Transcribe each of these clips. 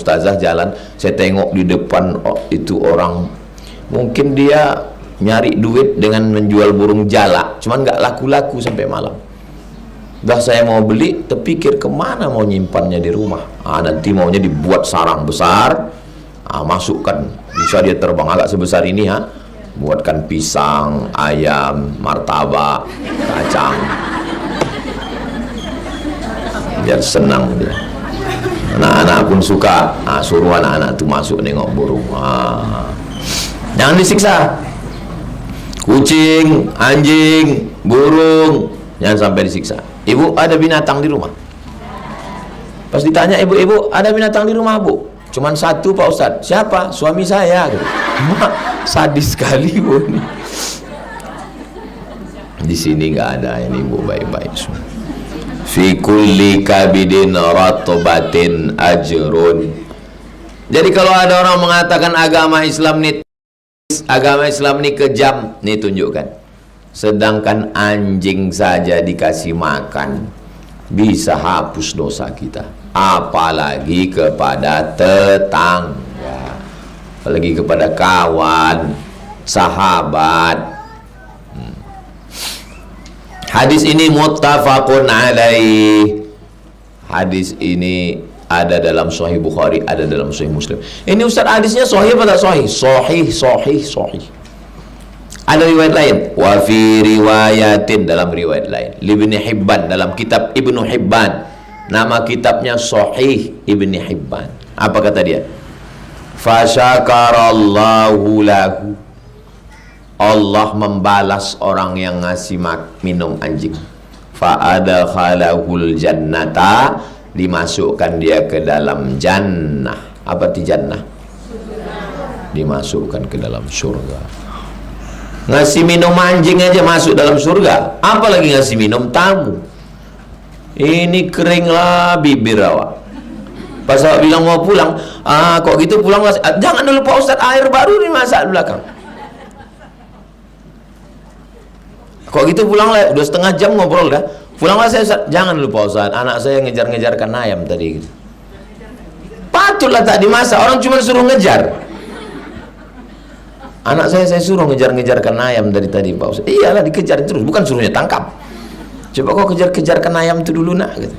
ustazah jalan, saya tengok di depan itu orang, mungkin dia nyari duit dengan menjual burung jalak, cuman nggak laku-laku sampai malam. Dah saya mau beli, terpikir kemana mau nyimpannya di rumah. Nanti maunya dibuat sarang besar, masukkan, bisa dia terbang agak sebesar ini, buatkan pisang, ayam, martabak, kacang, biar senang dia. Anak-anak pun suka, suruh anak-anak tuh masuk nengok burung. Jangan disiksa. Kucing, anjing, burung, jangan sampai disiksa. Ibu, ada binatang di rumah? Pas ditanya ibu, ada binatang di rumah, Bu? Cuman satu, Pak Ustadz. Siapa? Suami saya. Sadis sekali, Bu. Di sini nggak ada ini, Bu, baik-baik. Fi kulli kabidin ratobatin ajrun. Jadi kalau ada orang mengatakan agama Islam ini kejam, nih tunjukkan. Sedangkan anjing saja dikasih makan bisa hapus dosa kita, apalagi kepada tetangga, apalagi kepada kawan, sahabat. Hadis ini muttafaqun alaih. Hadis ini ada dalam Sahih Bukhari, ada dalam Sahih Muslim. Ini Ustaz, hadisnya sahih apa tak sahih? Sahih. Ada riwayat lain, wa fi riwayatin, dalam riwayat lain, Ibnu Hibban, dalam kitab Ibnu Hibban, nama kitabnya Sahih Ibnu Hibban. Apa kata dia? Fasyakarallahu lahu, Allah membalas orang yang ngasih minum anjing. Fa'adakhalahul jannata, dimasukkan dia ke dalam jannah. Apa ti jannah? Dimasukkan ke dalam surga. Ngasih minum anjing aja masuk dalam surga, apalagi ngasih minum tamu. Ini keringlah bibir awak. Pas awak bilang mau pulang, kok gitu pulang, jangan dulu Pak Ustadz, air baru dimasak di belakang. Kok gitu pulang lah, udah setengah jam ngobrol dah. Pulanglah saya, Ustadz. Jangan dulu Pak Ustadz, anak saya ngejar-ngejarkan ayam tadi. Patutlah tak dimasak, orang cuma suruh ngejar. Anak saya suruh ngejar-ngejarkan ayam dari tadi Pak Ustadz. Iyalah, dikejar terus, bukan suruhnya tangkap. Coba kau kejar-kejarkan ayam itu dulu nak, gitu.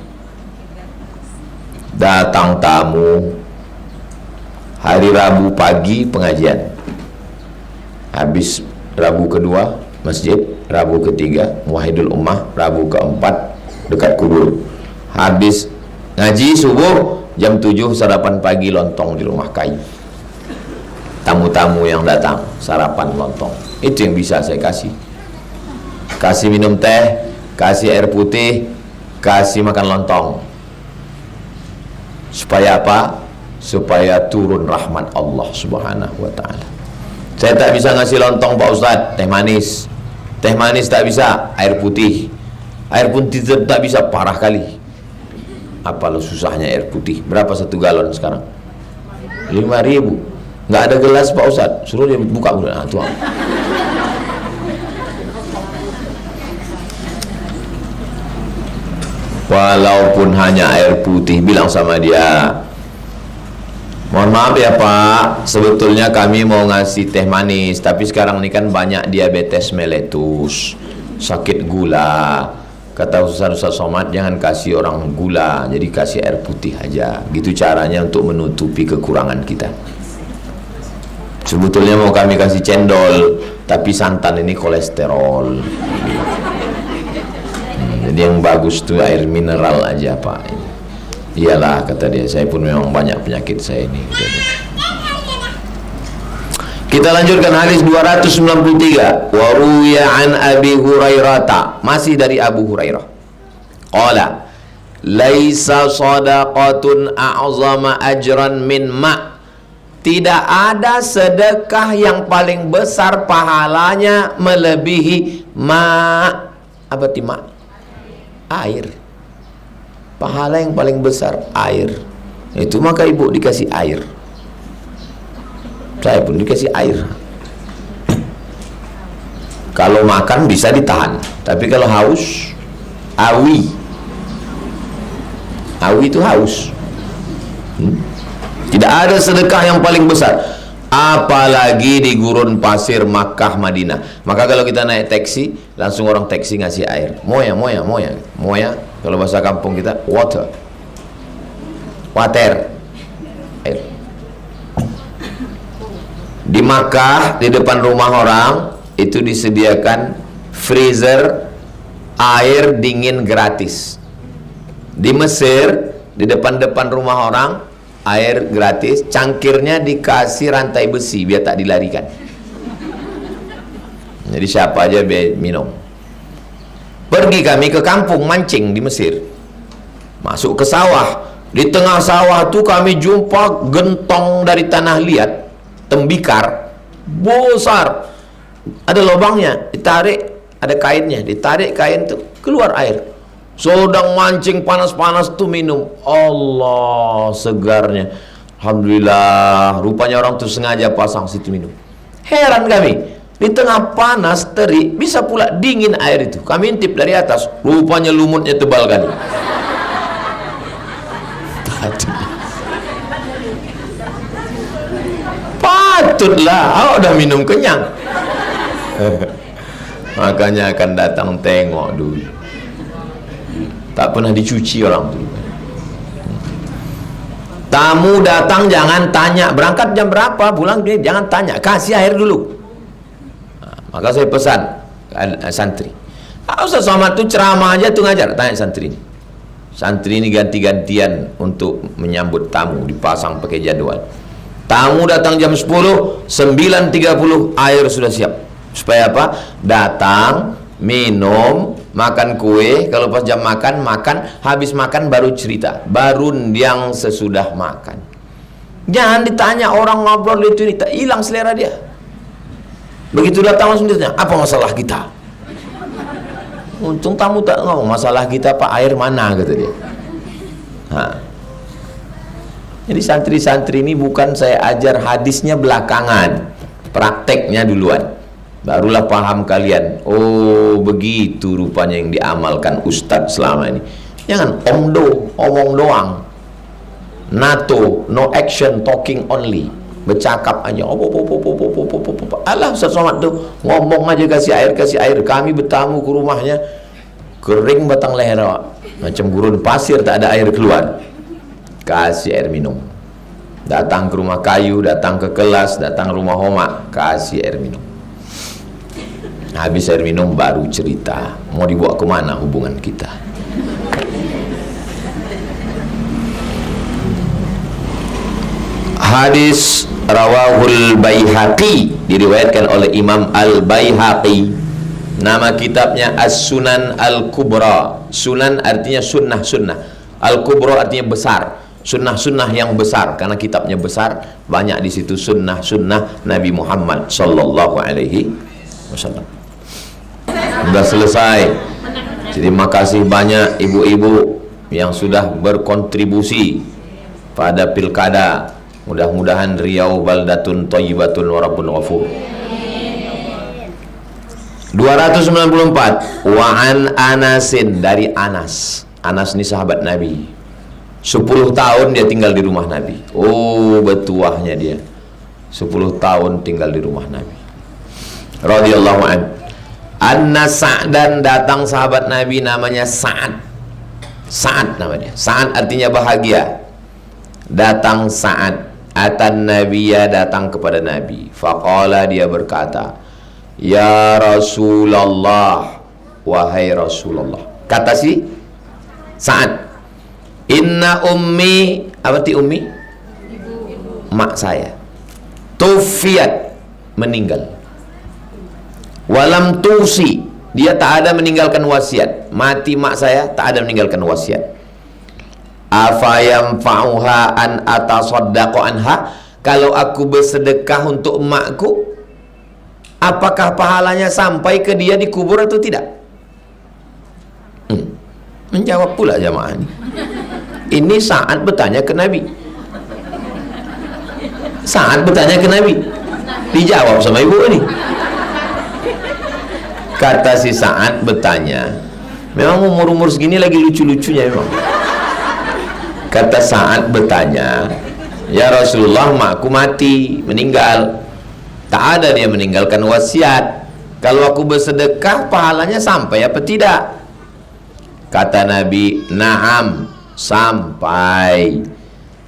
Datang tamu hari Rabu pagi pengajian, habis Rabu kedua masjid, Rabu ketiga Muwahhidul Ummah, Rabu keempat dekat kubur. Habis ngaji subuh jam 7 sarapan pagi lontong di rumah kayu. Tamu-tamu yang datang sarapan lontong, itu yang bisa saya kasih. Kasih minum teh, kasih air putih, kasih makan lontong. Supaya apa? Supaya turun rahmat Allah Subhanahu wa ta'ala. Saya tak bisa ngasih lontong Pak Ustadz, teh manis. Teh manis tak bisa, air putih. Air putih tak bisa, parah kali. Apa lo susahnya air putih? Berapa 1 galon sekarang? 5.000. Nggak ada gelas Pak Ustadz, suruh dia buka udah, tuang. Walaupun hanya air putih, bilang sama dia, mohon maaf ya Pak, sebetulnya kami mau ngasih teh manis, tapi sekarang ini kan banyak diabetes meletus, sakit gula. Kata Ustaz Somad, jangan kasih orang gula, jadi kasih air putih aja. Gitu caranya untuk menutupi kekurangan kita. Sebetulnya mau kami kasih cendol, tapi santan ini kolesterol. Jadi yang bagus tuh air mineral aja Pak. Iyalah, kata dia, saya pun memang banyak penyakit saya ini. Kita lanjutkan hadis 293. Wa ruwiya an Abi Hurairah, masih dari Abu Hurairah. Qala laisa sadaqatun a'zama ajran min ma'. Tidak ada sedekah yang paling besar pahalanya melebihi ma'. Apa ti ma'? Air. Pahala yang paling besar air. Itu maka ibu dikasih air. Saya pun dikasih air. Kalau makan bisa ditahan, tapi kalau haus, awi itu haus. Tidak ada sedekah yang paling besar, apalagi di gurun pasir Makkah Madinah. Maka kalau kita naik taksi, langsung orang taksi ngasih air. Moya, moya, moya. Moya kalau bahasa kampung kita water. Water. Air. Di Makkah, di depan rumah orang itu disediakan freezer air dingin gratis. Di Mesir, di depan-depan rumah orang air gratis, cangkirnya dikasih rantai besi biar tak dilarikan. Jadi siapa aja minum. Pergi kami ke kampung mancing di Mesir, masuk ke sawah. Di tengah sawah tuh kami jumpa gentong dari tanah liat, tembikar besar, ada lubangnya, ditarik, ada kainnya, ditarik kain tuh keluar air. Sedang mancing panas-panas tuh minum, Allah segarnya, alhamdulillah. Rupanya orang tuh sengaja pasang situ minum. Heran kami, di tengah panas terik bisa pula dingin air itu. Kami intip dari atas, rupanya lumutnya tebal kali. Patutlah, oh, udah minum kenyang. Makanya akan datang tengok dulu. Tak pernah dicuci orang tu. Tamu datang jangan tanya berangkat jam berapa, pulang dia jangan tanya, kasih air dulu. Maka saya pesan santri, Ustaz Somad tu ceramah aja tu ngajar, tanya santri ini. Santri ini ganti-gantian untuk menyambut tamu, dipasang pakai jadwal. Tamu datang jam 10, 9.30 air sudah siap. Supaya apa? Datang, minum, makan kue, kalau pas jam makan, habis makan baru cerita, baru yang sesudah makan. Jangan ditanya orang ngobrol itu ini, tak hilang selera dia. Begitu datang langsung ditanya, apa masalah kita? Untung tamu tak ngomong masalah kita pak, air mana, kata dia. Jadi santri-santri ini bukan saya ajar hadisnya belakangan, prakteknya duluan. Barulah paham kalian, oh begitu rupanya yang diamalkan Ustadz selama ini. Jangan omong doang. NATO, no action, talking only. Bercakap aja. Alah Ustadz Somad tuh ngomong aja, kasih air. Kami bertamu ke rumahnya, kering batang leher, macam gurun pasir, tak ada air keluar. Kasih air minum. Datang ke rumah kayu, datang ke kelas, datang ke rumah homa, kasih air minum. Habis air minum baru cerita mau dibawa kemana hubungan kita. Hadis rawahul Baihaqi, diriwayatkan oleh Imam Al-Baihaqi. Nama kitabnya As-Sunan Al-Kubra. Sunan artinya sunnah-sunnah, Al-Kubra artinya besar, sunnah-sunnah yang besar, karena kitabnya besar, banyak di situ sunnah-sunnah Nabi Muhammad sallallahu alaihi wasallam. Sudah selesai. Jadi makasih banyak ibu-ibu yang sudah berkontribusi pada pilkada. Mudah-mudahan Riau baldatun thayyibatun wa rabbun ghafur. 294 wa an Anasin, dari Anas. Anas ini sahabat Nabi. 10 tahun dia tinggal di rumah Nabi. Oh, betuahnya dia. 10 tahun tinggal di rumah Nabi. Radhiyallahu anhu. Anna Sa'dan, datang sahabat Nabi namanya Sa'ad. Sa'ad namanya. Sa'ad artinya bahagia. Datang Sa'ad. Atan Nabiya, datang kepada Nabi. Faqala, dia berkata, ya Rasulullah, wahai Rasulullah. Kata si Sa'ad, inna ummi, apa ti ummi? Mak saya. Tufiyat, meninggal. Walam tusi, dia tak ada meninggalkan wasiat. Mati mak saya, tak ada meninggalkan wasiat. Afayam fa'uha an atasaddaqu anha, kalau aku bersedekah untuk emakku, apakah pahalanya sampai ke dia di kubur atau tidak? Menjawab pula jamaah ini. Ini Sa'ad bertanya ke Nabi. Sa'ad bertanya ke Nabi, dijawab sama ibu ini. Kata si Sa'ad bertanya, memang umur-umur segini lagi lucu-lucunya memang. Kata Sa'ad bertanya, Ya Rasulullah, makku mati, meninggal. Tak ada dia meninggalkan wasiat. Kalau aku bersedekah, pahalanya sampai apa tidak? Kata Nabi, na'am, sampai.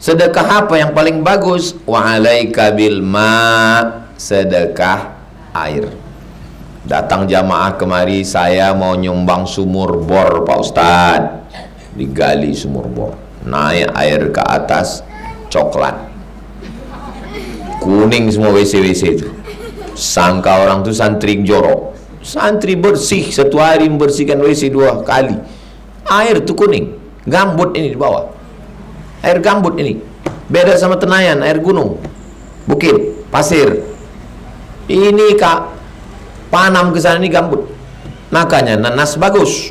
Sedekah apa yang paling bagus? Wa alaika bil ma, sedekah air. Datang jamaah kemari, saya mau nyumbang sumur bor Pak Ustadz. Digali sumur bor, naik air ke atas, coklat, kuning semua WC-WC itu. Sangka orang tu santri jorok. Santri bersih, satu hari membersihkan WC 2 kali. Air tu kuning, gambut ini di bawah. Air gambut ini beda sama Tenayan, air gunung, bukit, pasir. Ini Kak, Panam ke sana ini gambut. Makanya nanas bagus.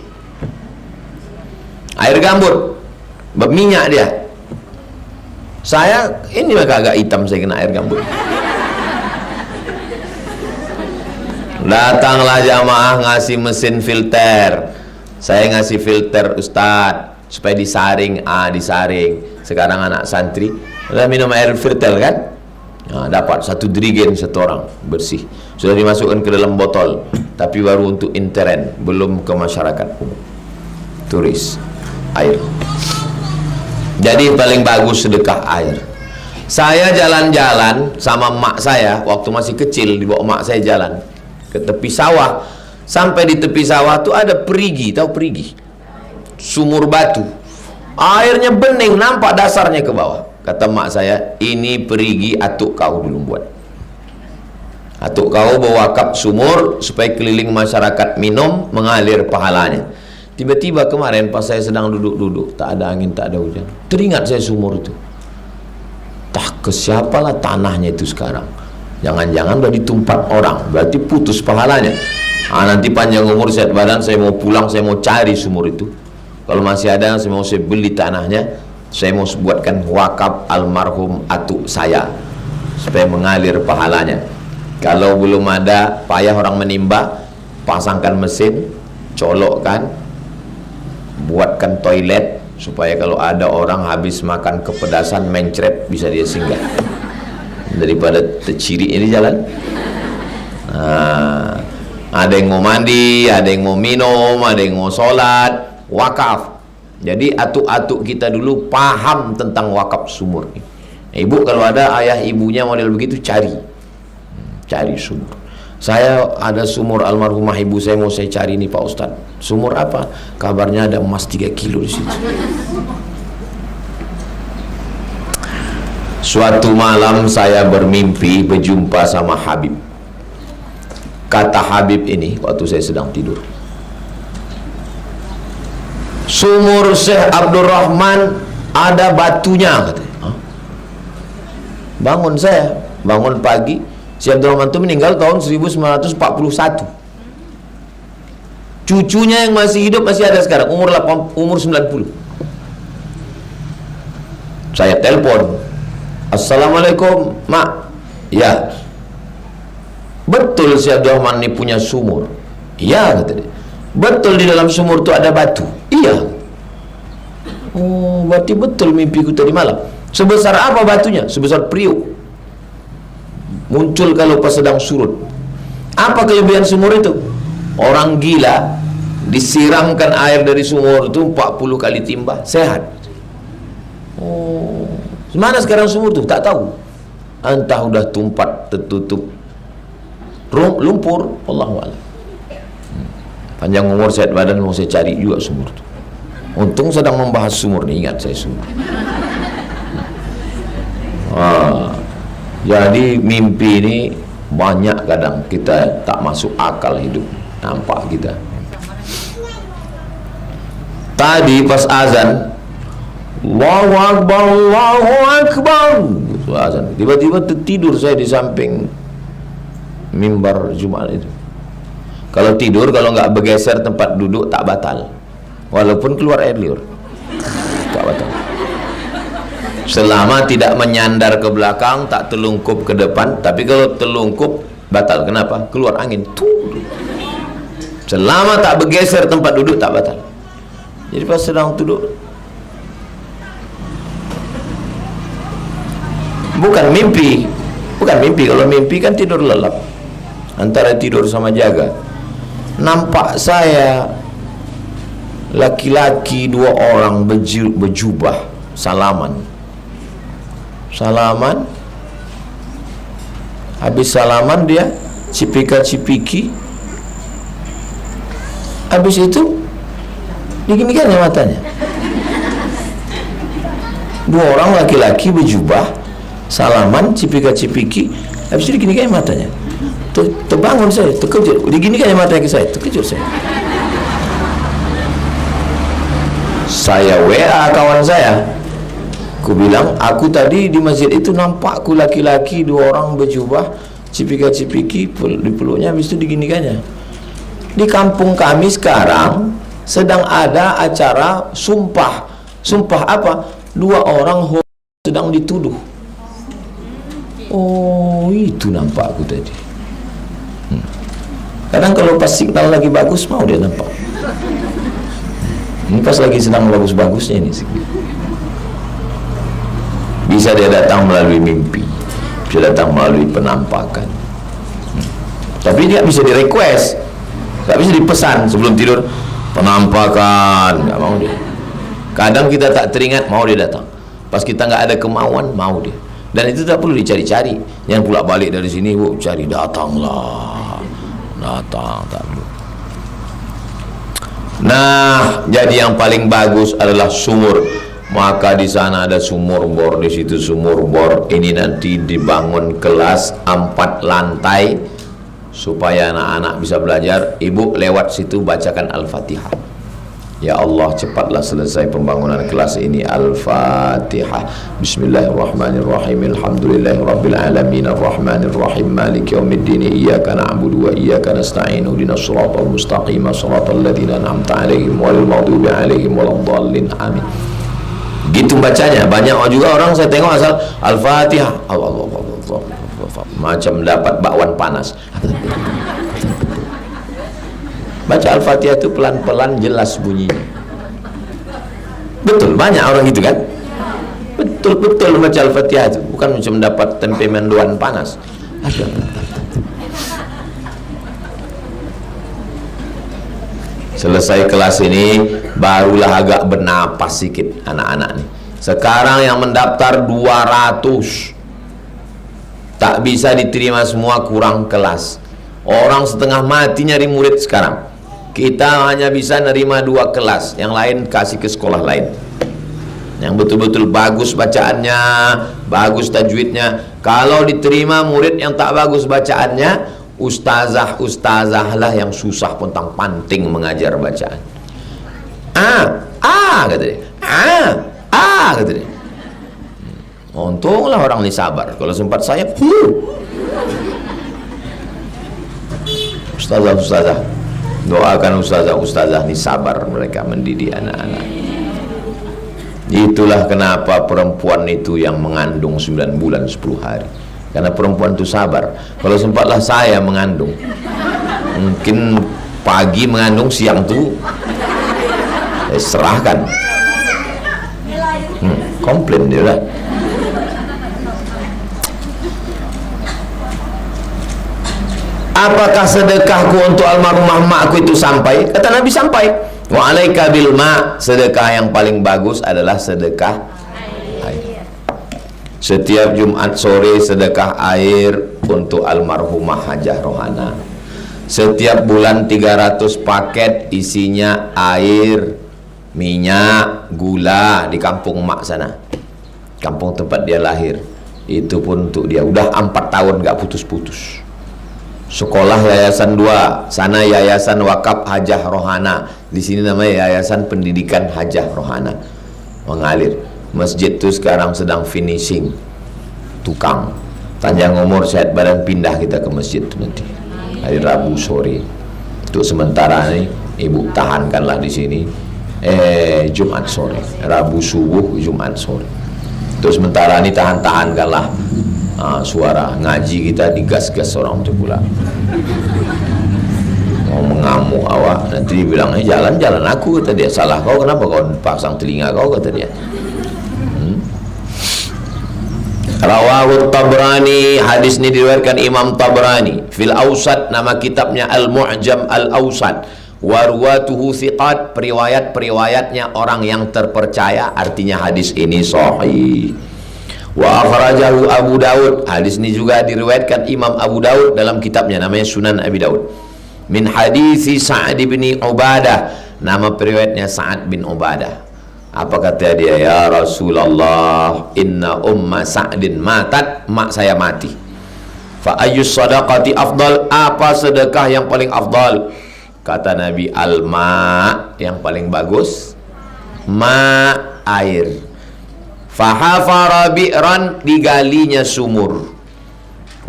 Air gambut, berminyak dia. Saya ini agak hitam, saya kena air gambut. Datanglah jamaah ngasih mesin filter. Saya ngasih filter Ustadz supaya disaring, disaring. Sekarang anak santri udah minum air filter kan? Nah, dapat 1 dirigen 1 orang, bersih. Sudah dimasukkan ke dalam botol, tapi baru untuk intern, belum ke masyarakat umum. Turis air. Jadi paling bagus sedekah air. Saya jalan-jalan sama mak saya waktu masih kecil, dibawa mak saya jalan ke tepi sawah. Sampai di tepi sawah tuh ada perigi, tahu perigi? Sumur batu. Airnya bening, nampak dasarnya ke bawah. Kata mak saya, ini perigi atuk kau dulu buat. Atuk kau berwakaf sumur supaya keliling masyarakat minum, mengalir pahalanya. Tiba-tiba kemarin pas saya sedang duduk-duduk, tak ada angin, tak ada hujan, teringat saya sumur itu. Tak ke siapalah tanahnya itu sekarang. Jangan-jangan udah ditumpat orang, berarti putus pahalanya. Nanti panjang umur sehat badan, saya mau pulang, saya mau cari sumur itu. Kalau masih ada, saya beli tanahnya, saya mau buatkan wakaf almarhum atuk saya supaya mengalir pahalanya. Kalau belum ada, payah orang menimba, pasangkan mesin, colokkan, buatkan toilet supaya kalau ada orang habis makan kepedasan mencret bisa dia singgah daripada terciri ini jalan. Ada yang mau mandi, ada yang mau minum, ada yang mau sholat, wakaf. Jadi atuk-atuk kita dulu paham tentang wakaf sumur. Ibu kalau ada ayah ibunya model begitu, cari sumur. Saya ada sumur almarhumah ibu saya, mau saya cari nih Pak Ustadz. Sumur apa? Kabarnya ada emas 3 kilo di situ. Suatu malam saya bermimpi berjumpa sama Habib. Kata Habib ini waktu saya sedang tidur, sumur Syekh Abdurrahman ada batunya, katanya. Bangun saya, bangun pagi. Syekh Abdurrahman itu meninggal tahun 1941. Cucunya yang masih hidup masih ada sekarang, umur 90. Saya telepon, Assalamualaikum Mak. Ya, betul Syekh Abdurrahman ini punya sumur? Iya, kata dia. Betul di dalam sumur itu ada batu? Iya. Oh, berarti betul mimpiku tadi malam. Sebesar apa batunya? Sebesar periuk. Muncul kalau pas sedang surut. Apa kelebihan sumur itu? Orang gila disiramkan air dari sumur itu 40 kali timba, sehat. Oh, mana sekarang sumur itu? Tak tahu. Entah udah tumpat, tertutup, lumpur, Allahu a'lam. Panjang umur sehat badan, mau saya cari juga sumur itu. Untung sedang membahas sumur nih, ingat saya sumur. Jadi mimpi ini banyak kadang kita tak masuk akal hidup. Nampak kita. Tadi pas azan, Allahu Akbar, Allahu Akbar, azan. Tiba-tiba tertidur saya di samping mimbar Jumat itu. Kalau tidur, kalau nggak bergeser tempat duduk tak batal, walaupun keluar air liur tak batal. Selama tidak menyandar ke belakang, tak telungkup ke depan. Tapi kalau telungkup batal. Kenapa? Keluar angin. Selama tak bergeser tempat duduk tak batal. Jadi pas sedang duduk, Bukan mimpi. Bukan mimpi. Kalau mimpi kan tidur lelap. Antara tidur sama jaga. Nampak saya laki-laki 2 orang berjubah salaman. Habis salaman dia cipika-cipiki. Habis itu diginikan ya matanya. 2 orang laki-laki berjubah salaman, cipika-cipiki. Habis itu diginikan matanya. Terbangun saya, terkejut. Diginikan matanya ke saya, terkejut saya. Saya WA kawan saya. Aku bilang, aku tadi di masjid itu nampak aku laki-laki 2 orang berjubah, cipika-cipiki di peluknya, habis itu diginikannya. Di kampung kami sekarang sedang ada acara sumpah. Sumpah apa? 2 orang sedang dituduh. Oh, itu nampak aku tadi. Kadang kalau pas signal lagi bagus, mau dia nampak. Ini pas lagi sedang bagus-bagusnya ini. Bisa dia datang melalui mimpi, bisa datang melalui penampakan. Tapi dia bisa di request, nggak bisa dipesan sebelum tidur. Penampakan, nggak mau dia. Kadang kita tak teringat, mau dia datang. Pas kita nggak ada kemauan, mau dia. Dan itu tak perlu dicari-cari. Yang pulak balik dari sini, cari, datanglah. Datang, tak perlu. Nah, jadi yang paling bagus adalah sumur. Maka di sana ada sumur bor, di situ sumur bor. Ini nanti dibangun kelas 4 lantai supaya anak-anak bisa belajar. Ibu lewat situ bacakan Al-Fatihah. Ya Allah, cepatlah selesai pembangunan kelas ini. Al-Fatihah. Bismillahirrahmanirrahim. Alhamdulillahirabbil alamin arrahmanir rahim maliki yaumiddin iyyaka na'budu wa iyyaka nasta'in ihdinas siratal mustaqim siratal ladzina an'amta 'alaihim ghairil maghdubi 'alaihim waladdallin. Amin. Gitu bacanya. Banyak juga orang saya tengok asal Al-Fatihah. Allah macam dapat bakwan panas. Baca Al-Fatihah itu pelan-pelan, jelas bunyinya. Betul, banyak orang gitu kan? Betul-betul baca Al-Fatihah itu. Bukan macam dapat tempe mendoan panas. Selesai kelas ini, barulah agak bernapas sedikit anak-anak nih. Sekarang yang mendaftar 200. Tak bisa diterima semua, kurang kelas. Orang setengah mati nyari murid sekarang. Kita hanya bisa nerima 2 kelas, yang lain kasih ke sekolah lain. Yang betul-betul bagus bacaannya, bagus tajwidnya. Kalau diterima murid yang tak bagus bacaannya, ustazah lah yang susah pontang panting mengajar bacaan. Kata dia. Kata dia. Untunglah orang ini sabar. Kalau sempat saya, Ustazah, doakan ustazah ini sabar, mereka mendidik anak-anak. Itulah kenapa perempuan itu yang mengandung 9 bulan 10 hari, karena perempuan itu sabar. Kalau sempatlah saya mengandung, mungkin pagi mengandung, siang tuh serahkan, komplain dia lah. Apakah sedekahku untuk almarhumah makku itu sampai? Kata Nabi, sampai. Wa alaika bil ma, sedekah yang paling bagus adalah sedekah air. Setiap Jumat sore sedekah air untuk almarhumah Hajah Rohana. Setiap bulan 300 paket isinya air, minyak, gula di kampung mak sana. Kampung tempat dia lahir. Itu pun untuk dia. Udah 4 tahun gak putus-putus. Sekolah Yayasan 2, sana Yayasan Wakaf Hajah Rohana, di sini namanya Yayasan Pendidikan Hajah Rohana, mengalir. Masjid itu sekarang sedang finishing, tukang. Panjang umur sehat badan, pindah kita ke masjid itu nanti hari Rabu sore. Untuk sementara nih ibu tahankanlah di sini. Jumat sore, Rabu subuh, Jumat sore. Untuk sementara ini tahankanlah. Suara ngaji kita digas-gas orang itu pula. Mau mengamuk awak, nanti dibilang jalan-jalan aku, kata dia. Salah kau, kenapa kau pasang telinga kau, kata dia. Rawahu Tabrani, hadis ini diriwayatkan Imam Tabrani fil Awsat, nama kitabnya Al-Mu'jam Al-Awsat. Warwatuhu thiqat, periwayat-periwayatnya orang yang terpercaya, artinya hadis ini sahih. Wa akhrajahu Abu Daud, hadis ini juga diriwayatkan Imam Abu Daud dalam kitabnya namanya Sunan Abi Daud. Min hadisi Sa'ad bin Ubadah, nama periwayatnya Sa'ad bin Ubadah. Apa kata dia? Ya Rasulullah, inna umma Sa'din matat, mak saya mati. Fa ayyus sadaqati afdal, apa sedekah yang paling afdal? Kata Nabi, al-ma, yang paling bagus ma, air. Fahafara bi'ran, digalinya sumur.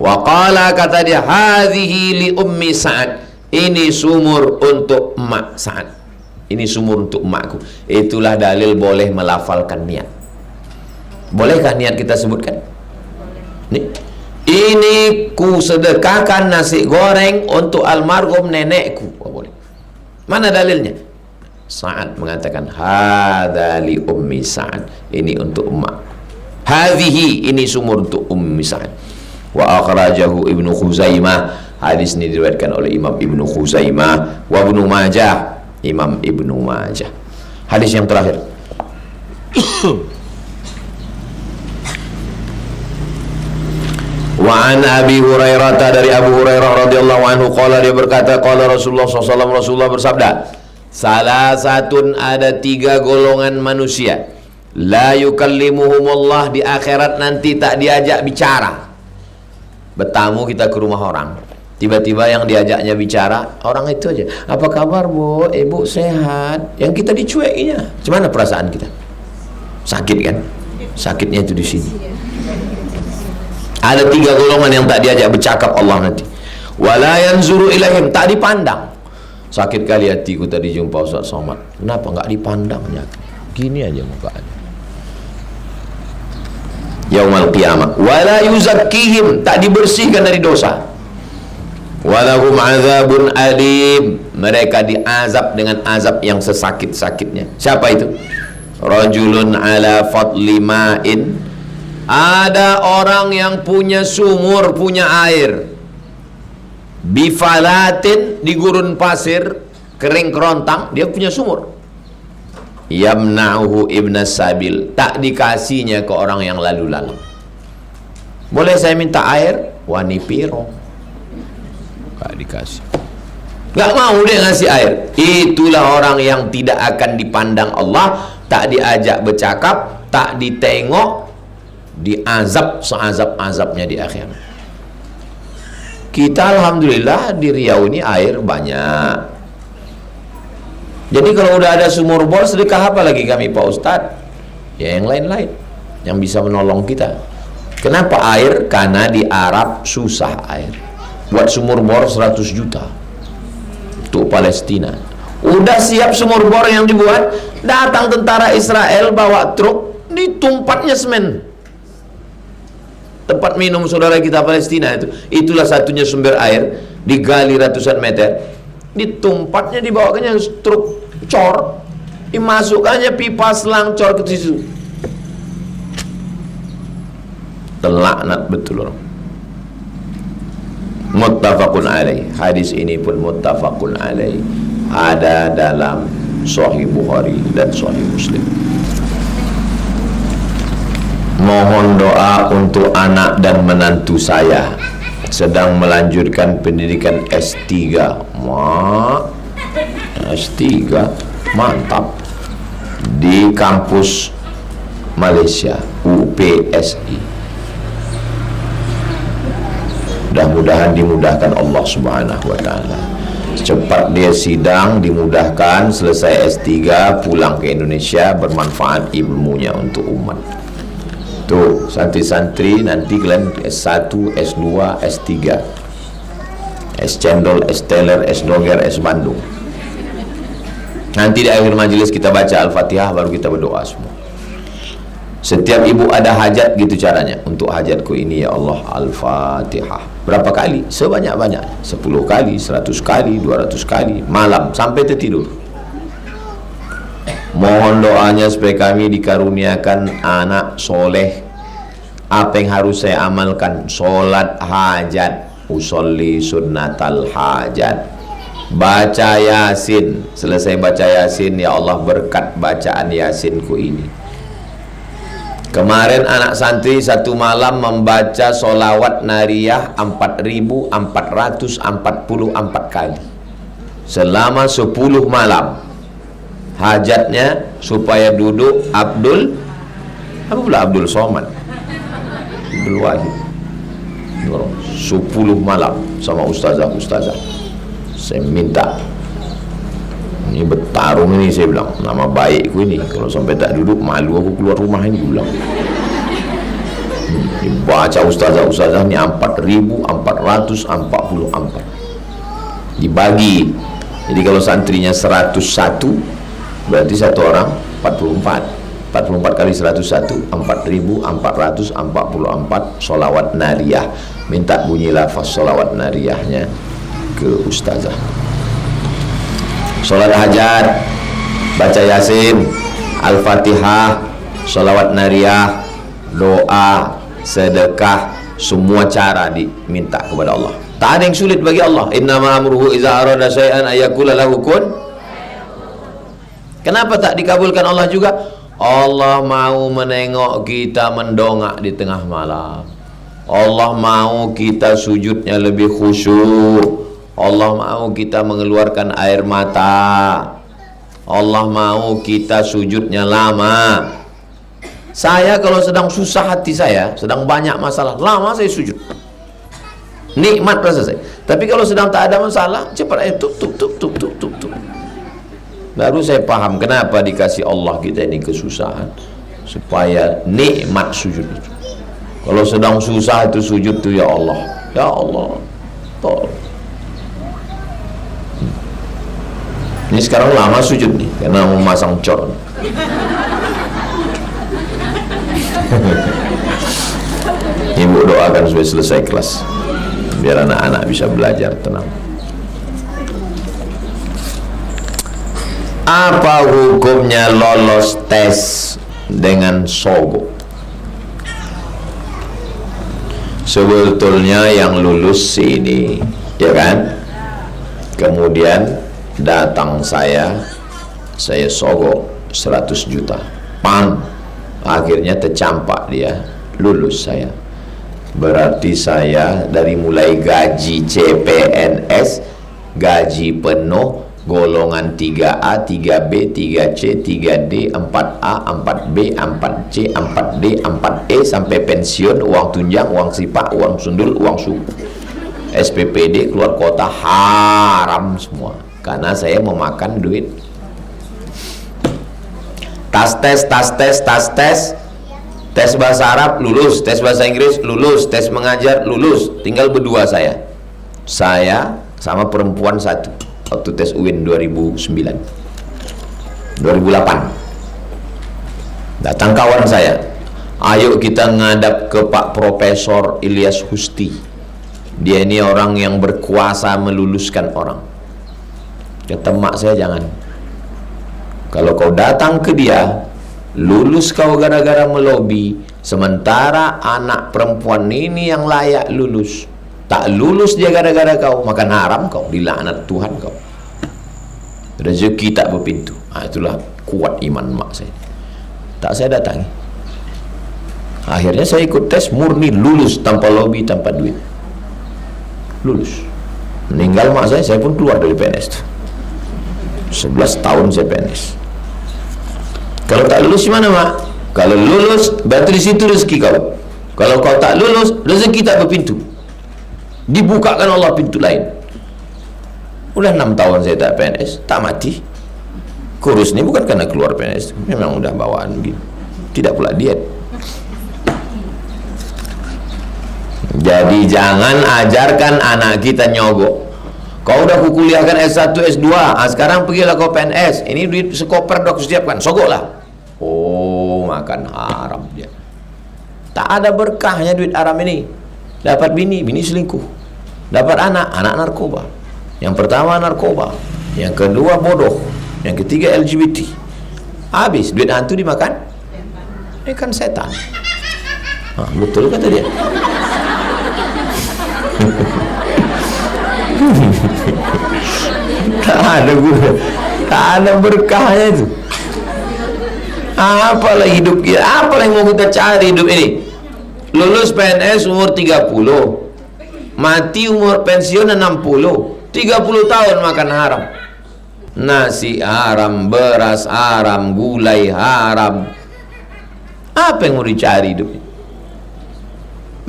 Wa qala, kata dia, hadhihi li ummi Sa'ad, ini sumur untuk emak Sa'ad, ini sumur untuk emakku. Itulah dalil boleh melafalkan niat. Bolehkah niat kita sebutkan? Nih, ini ku sedekahkan nasi goreng untuk almarhum nenekku. Oh, boleh. Mana dalilnya? Sa'ad mengatakan, hadza li ummi Sa'ad, ini untuk emak. Hadhihi, ini sumur untuk ummi Sa'ad. Wa akhrajahu Ibnu Khuzaimah, hadis ini diriwayatkan oleh Imam Ibnu Khuzaimah. Wa Ibnu Majah, Imam Ibnu Majah. Hadis yang terakhir. Wa an Abi Hurairah, dari Abu Hurairah radhiyallahu anhu, qala, dia berkata, qala Rasulullah SAW, Rasulullah bersabda, salah satun, ada 3 golongan manusia, la yukallimuhumullah, di akhirat nanti tak diajak bicara. Bertamu kita ke rumah orang, tiba-tiba yang diajaknya bicara orang itu aja. Apa kabar bu? Ibu sehat? Yang kita dicuekinya. Gimana perasaan kita? Sakit kan? Sakitnya itu di sini. Ada 3 golongan yang tak diajak bercakap Allah nanti. Wala yanzuru ilaihim, tak dipandang. Sakit kali hatiku tadi jumpa Ustaz Somad. Kenapa enggak dipandangnya? Gini aja mukanya. Yaumal qiyamah. Wala yuzakkihim, tak dibersihkan dari dosa. Walahum azabun alim, mereka diazab dengan azab yang sesakit-sakitnya. Siapa itu? Rajulun ala fadli ma'in, ada orang yang punya sumur, punya air, bifalatin, di gurun pasir kering kerontang, dia punya sumur. Yamna'uhu ibnas sabil, tak dikasihnya ke orang yang lalu lalang. Boleh saya minta air? Wani piro, gak dikasih. Gak mau dia ngasih air. Itulah orang yang tidak akan dipandang Allah, tak diajak bercakap, tak ditengok, diazab seazab-azabnya di akhirat. Kita alhamdulillah di Riau ini air banyak. Jadi kalau udah ada sumur bor, sedekah apa lagi kami Pak Ustadz? Ya yang lain-lain yang bisa menolong kita. Kenapa air? Karena di Arab susah air. Buat sumur bor 100 juta untuk Palestina. Udah siap sumur bor yang dibuat, datang tentara Israel bawa truk, ditumpatnya semen. Tempat minum saudara kita Palestina itu, itulah satunya sumber air, digali ratusan meter, ditumpatnya, dibawanya truk cor, dimasukkannya pipa selang cor ke situ. Terlaknat betul orang. Muttafaqun alaih, hadis ini pun muttafaqun alaih, ada dalam Sahih Bukhari dan Sahih Muslim. Mohon doa untuk anak dan menantu saya, sedang melanjutkan pendidikan S3. S3 mantap di kampus Malaysia, UPSI. Mudah-mudahan dimudahkan Allah Subhanahu wa taala. Cepat dia sidang, dimudahkan, selesai S3, pulang ke Indonesia, bermanfaat ilmunya untuk umat. Tuh, santri-santri nanti kalian S1, S2, S3, S cendol, S teler, S doger, S Bandung. Nanti di akhir majelis kita baca Al-Fatihah, baru kita berdoa semua. Setiap ibu ada hajat, gitu caranya. Untuk hajatku ini ya Allah, Al-Fatihah. Berapa kali? Sebanyak-banyak. 10 kali, 100 kali, 200 kali, malam sampai tertidur. Mohon doanya supaya kami dikaruniakan anak soleh, Apa yang harus saya amalkan? Sholat hajat, usolli sunnatal hajat, baca yasin. Selesai baca yasin, ya Allah berkat bacaan yasinku ini. Kemarin anak santri satu malam membaca solawat nariyah 4.444 kali selama 10 malam. Hajatnya supaya duduk Abdul Somad, Abdul Wahid, 10 malam sama ustazah. Saya minta, ini bertarung ini, saya bilang, nama baikku ini, kalau sampai tak duduk malu aku keluar rumah ini, bilang. Dibaca ustazah ini 4.444 dibagi. Jadi kalau santrinya 101, berarti satu orang 44 kali 101, 4.444 solawat nariyah. Minta bunyi lafaz solawat nariyahnya ke ustazah. Solat hajat, baca yasin, al-fatihah, solawat nariyah, doa, sedekah, semua cara diminta kepada Allah. Tak ada yang sulit bagi Allah. Innama amruhu iza arada syai'an ayyakula lahu kun. Kenapa tak dikabulkan Allah juga? Allah mau menengok kita mendongak di tengah malam. Allah mau kita sujudnya lebih khusyuk. Allah mau kita mengeluarkan air mata. Allah mau kita sujudnya lama. Saya kalau sedang susah hati saya, sedang banyak masalah, lama saya sujud. Nikmat rasa saya. Tapi kalau sedang tak ada masalah, cepat aja tuk. Baru saya paham kenapa dikasih Allah kita ini kesusahan, supaya nikmat sujud itu. Kalau sedang susah itu sujud itu, ya Allah tolong. Ini sekarang lama sujud nih karena mau masang cor. Ibu doakan supaya selesai kelas, biar anak-anak bisa belajar tenang. Apa hukumnya lolos tes dengan sogok? Sebetulnya yang lulus ini, ya kan, kemudian datang saya sogok 100 juta, akhirnya tercampak dia, lulus saya. Berarti saya dari mulai gaji CPNS, gaji penuh, golongan 3A, 3B, 3C, 3D, 4A, 4B, 4C, 4D, 4E sampai pensiun, uang tunjang, uang sipak, uang sundul, uang suku, SPPD, keluar kota, haram semua. Karena saya memakan duit. Tas tes bahasa Arab lulus, tes bahasa Inggris lulus, tes mengajar lulus, tinggal berdua saya sama perempuan satu waktu tes UIN 2008. Datang kawan saya, ayo kita ngadap ke Pak Profesor Ilyas Husti, dia ini orang yang berkuasa meluluskan orang. Kata mak saya, jangan, kalau kau datang ke dia, lulus kau gara-gara melobi, sementara anak perempuan ini yang layak lulus, tak lulus dia gara-gara kau, makan haram kau, dilaknat Tuhan kau, rezeki tak berpintu. Itulah kuat iman mak saya. Tak saya datangi, akhirnya saya ikut tes murni, lulus tanpa lobi, tanpa duit, lulus. Meninggal mak saya pun keluar dari PNS tuh. 11 tahun saya PNS. Kalau tak lulus gimana mak? Kalau lulus berarti di situ rezeki kau. Kalau kau tak lulus, rezeki tak berpintu, dibukakan Allah pintu lain. Udah 6 tahun saya tak PNS, tak mati. Kurus ni bukan karena keluar PNS, memang udah bawaan begini. Tidak pula diet. Jadi jangan ajarkan anak kita nyogok. Kau udah kukuliahkan S1, S2, sekarang pergilah kau PNS, ini duit sekoper dah aku siapkan, sogoklah. Oh, makan haram dia. Tak ada berkahnya duit haram ini. Dapat bini selingkuh. Dapat anak narkoba. Yang pertama narkoba, yang kedua bodoh, yang ketiga LGBT. Habis duit hantu dimakan ikan setan. Betul kata dia. Tak ada guna, tak ada berkahnya itu. Apalah hidup kita, apalah yang mau kita cari hidup ini? Lulus PNS umur 30, mati umur pensiun 60, 30 tahun makan haram, nasi haram, beras haram, gulai haram. Apa yang mau dicari hidup ini?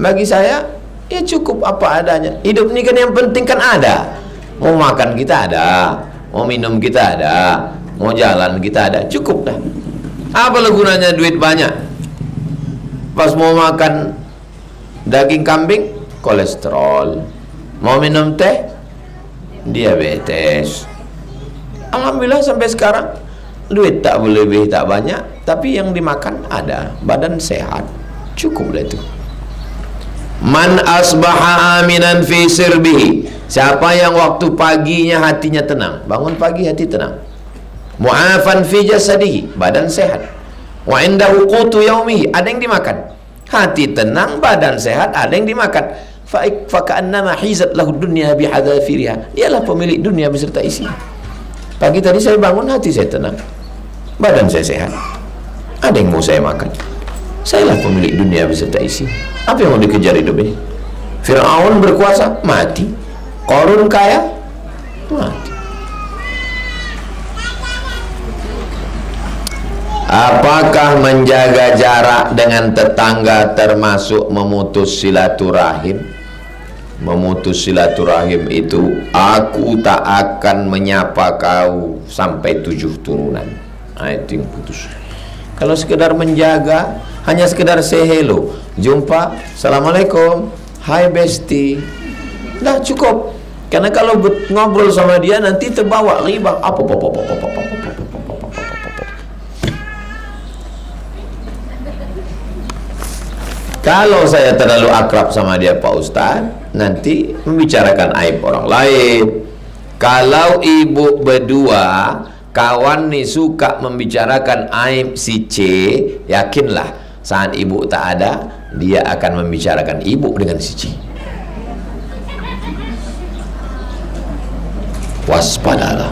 Bagi saya, ya cukup apa adanya. Hidup ini kan yang penting kan ada. Mau makan kita ada, mau minum kita ada, mau jalan kita ada, cukup dah. Apa gunanya duit banyak? Pas mau makan daging kambing, kolesterol. Mau minum teh, diabetes. Alhamdulillah sampai sekarang duit tak boleh lebih tak banyak, tapi yang dimakan ada, badan sehat, cukup lah itu. Man asbaha aminan fi sirbihi, siapa yang waktu paginya hatinya tenang, bangun pagi hati tenang, mu'afan fi jasadihi, badan sehat, wa indahu qutu yaumihi, ada yang dimakan, hati tenang, badan sehat, ada yang dimakan, fa ka'annama hizat lahu dunya bihadzafiriha, dialah pemilik dunia beserta isinya. Pagi tadi saya bangun, hati saya tenang, badan saya sehat, ada yang mau saya makan, sayalah pemilik dunia beserta isi. Apa yang mau dikejar hidup ini? Fir'aun berkuasa, mati. Qarun kaya, mati. Apakah menjaga jarak dengan tetangga termasuk memutus silaturahim? Memutus silaturahim itu, aku tak akan menyapa kau sampai 7 turunan. Nah, itu yang putus. Kalau sekedar menjaga, hanya sekedar say hello, jumpa, assalamualaikum, hai besti, dah cukup. Karena kalau ngobrol sama dia nanti terbawa ghibah. Kalau saya terlalu akrab sama dia Pak Ustadz, nanti membicarakan aib orang lain. Kalau ibu berdua kawan nih suka membicarakan aib si C, yakinlah saat ibu tak ada, dia akan membicarakan ibu dengan si C. Waspadalah.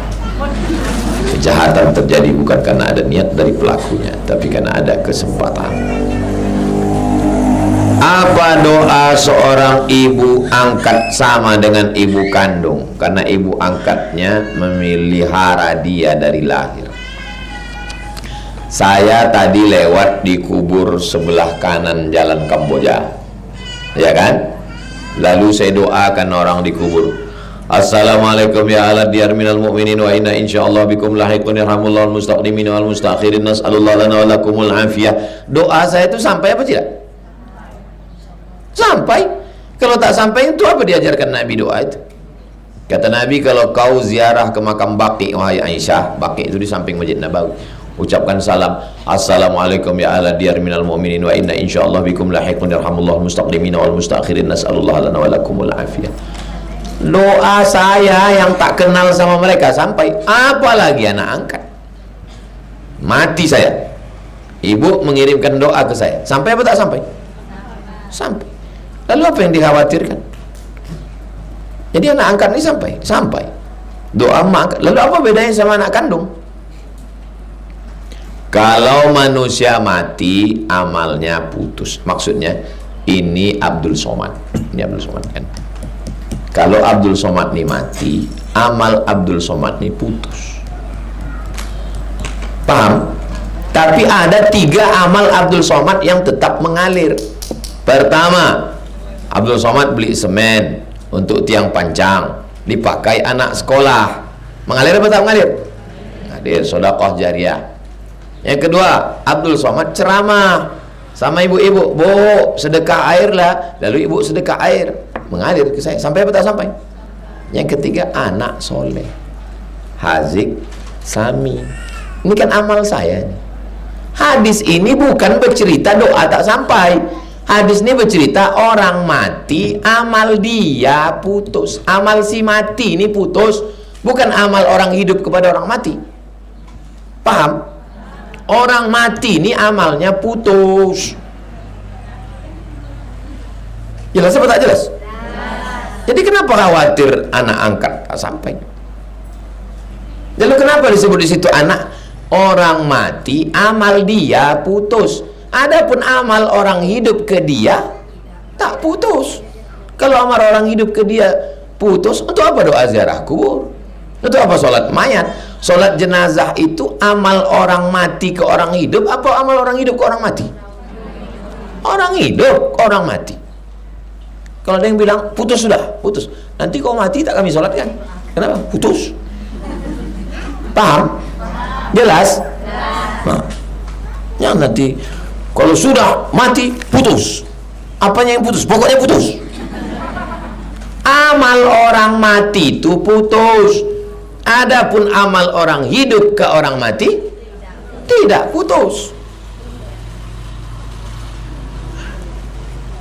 Kejahatan terjadi bukan karena ada niat dari pelakunya, tapi karena ada kesempatan. Apa doa seorang ibu angkat sama dengan ibu kandung? Karena ibu angkatnya memelihara dia dari lahir. Saya tadi lewat di kubur sebelah kanan jalan Kamboja, ya kan? Lalu saya doakan orang di kubur. Assalamualaikum ya ala diyar minal mu'minin wa inna insyaallah bikum lahiqun yarhamullahu al-mustaqdimin wal mustakhirin nas'alullah lana wa lakumul afiyah. Doa saya itu sampai apa tidak? Sampai. Kalau tak sampai, itu apa diajarkan Nabi doa itu? Kata Nabi, kalau kau ziarah ke makam Baqi, wahai Aisyah, Baqi itu di samping Masjid Nabawi, ucapkan salam, assalamualaikum ya ala diyar minal mu'minin wa inna insyaallah bikum lahiqun yarhamullahu mustaqdimin wal mustakhirin nas'alullah lana wa lakumul afiyah. Doa saya yang tak kenal sama mereka sampai, apalagi anak angkat. Mati saya, ibu mengirimkan doa ke saya, sampai apa tak sampai? Sampai. Lalu apa yang dikhawatirkan? Jadi anak angkat ini sampai doa mak. Lalu apa bedanya sama anak kandung? Kalau manusia mati, amalnya putus. Maksudnya ini Abdul Somad. Ini Abdul Somad kan? Kalau Abdul Somad ini mati, amal Abdul Somad ini putus. Paham? Tapi ada 3 amal Abdul Somad yang tetap mengalir. Pertama, Abdul Somad beli semen untuk tiang pancang, dipakai anak sekolah. Mengalir apa tak mengalir? Mengalir, sedekah jariah. Yang kedua, Abdul Somad ceramah sama ibu-ibu, "Bu, sedekah air lah." Lalu ibu sedekah air, mengalir ke saya. Sampai apa tak sampai? Yang ketiga, anak soleh, Hazik Sami. Ini kan amal saya nih. Hadis ini bukan bercerita doa tak sampai. Hadis ini bercerita orang mati, amal dia putus. Amal si mati ini putus, bukan amal orang hidup kepada orang mati. Paham? Orang mati ini amalnya putus. Jelas apa tak jelas? Jadi kenapa khawatir anak angkat tak sampai? Lalu kenapa disebut di situ anak? Orang mati amal dia putus. Adapun amal orang hidup ke dia tak putus. Kalau amal orang hidup ke dia putus, untuk apa doa ziarah kubur? Untuk apa sholat mayat? Sholat jenazah itu amal orang mati ke orang hidup, apa amal orang hidup ke orang mati? Orang hidup ke orang mati. Kalau ada yang bilang putus, sudah putus, nanti kau mati tak kami sholatkan. Kenapa? Putus. Paham? Jelas? Nah, yang nanti kalau sudah mati putus. Apanya yang putus? Pokoknya putus. Amal orang mati itu putus. Adapun amal orang hidup ke orang mati tidak putus.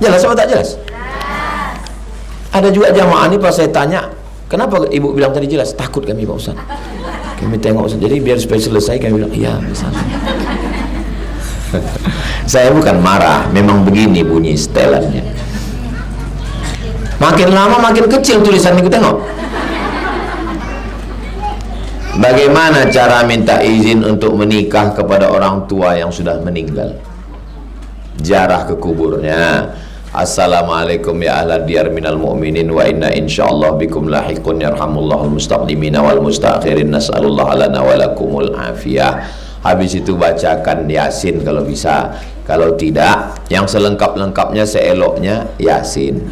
Jelas apa tak jelas? Ada juga jamaah ini pas saya tanya, kenapa ibu bilang tadi jelas? Takut kami Pak Ustaz. Kami tengok Ustaz. Jadi biar supaya selesai kami bilang, iya misalnya. Saya bukan marah, memang begini bunyi setelannya. Makin lama makin kecil tulisan ini, tengok. Bagaimana cara minta izin untuk menikah kepada orang tua yang sudah meninggal? Ziarah ke kuburnya. Assalamualaikum ya ahla diyar minal mu'minin wa inna insyaallah bikum lahiqun yarhamullahul mustaqdimina wal mustaakhirin nas'alullah lana wa lakumul afiyah. Habis itu bacakan Yasin kalau bisa. Kalau tidak, yang selengkap-lengkapnya seeloknya Yasin.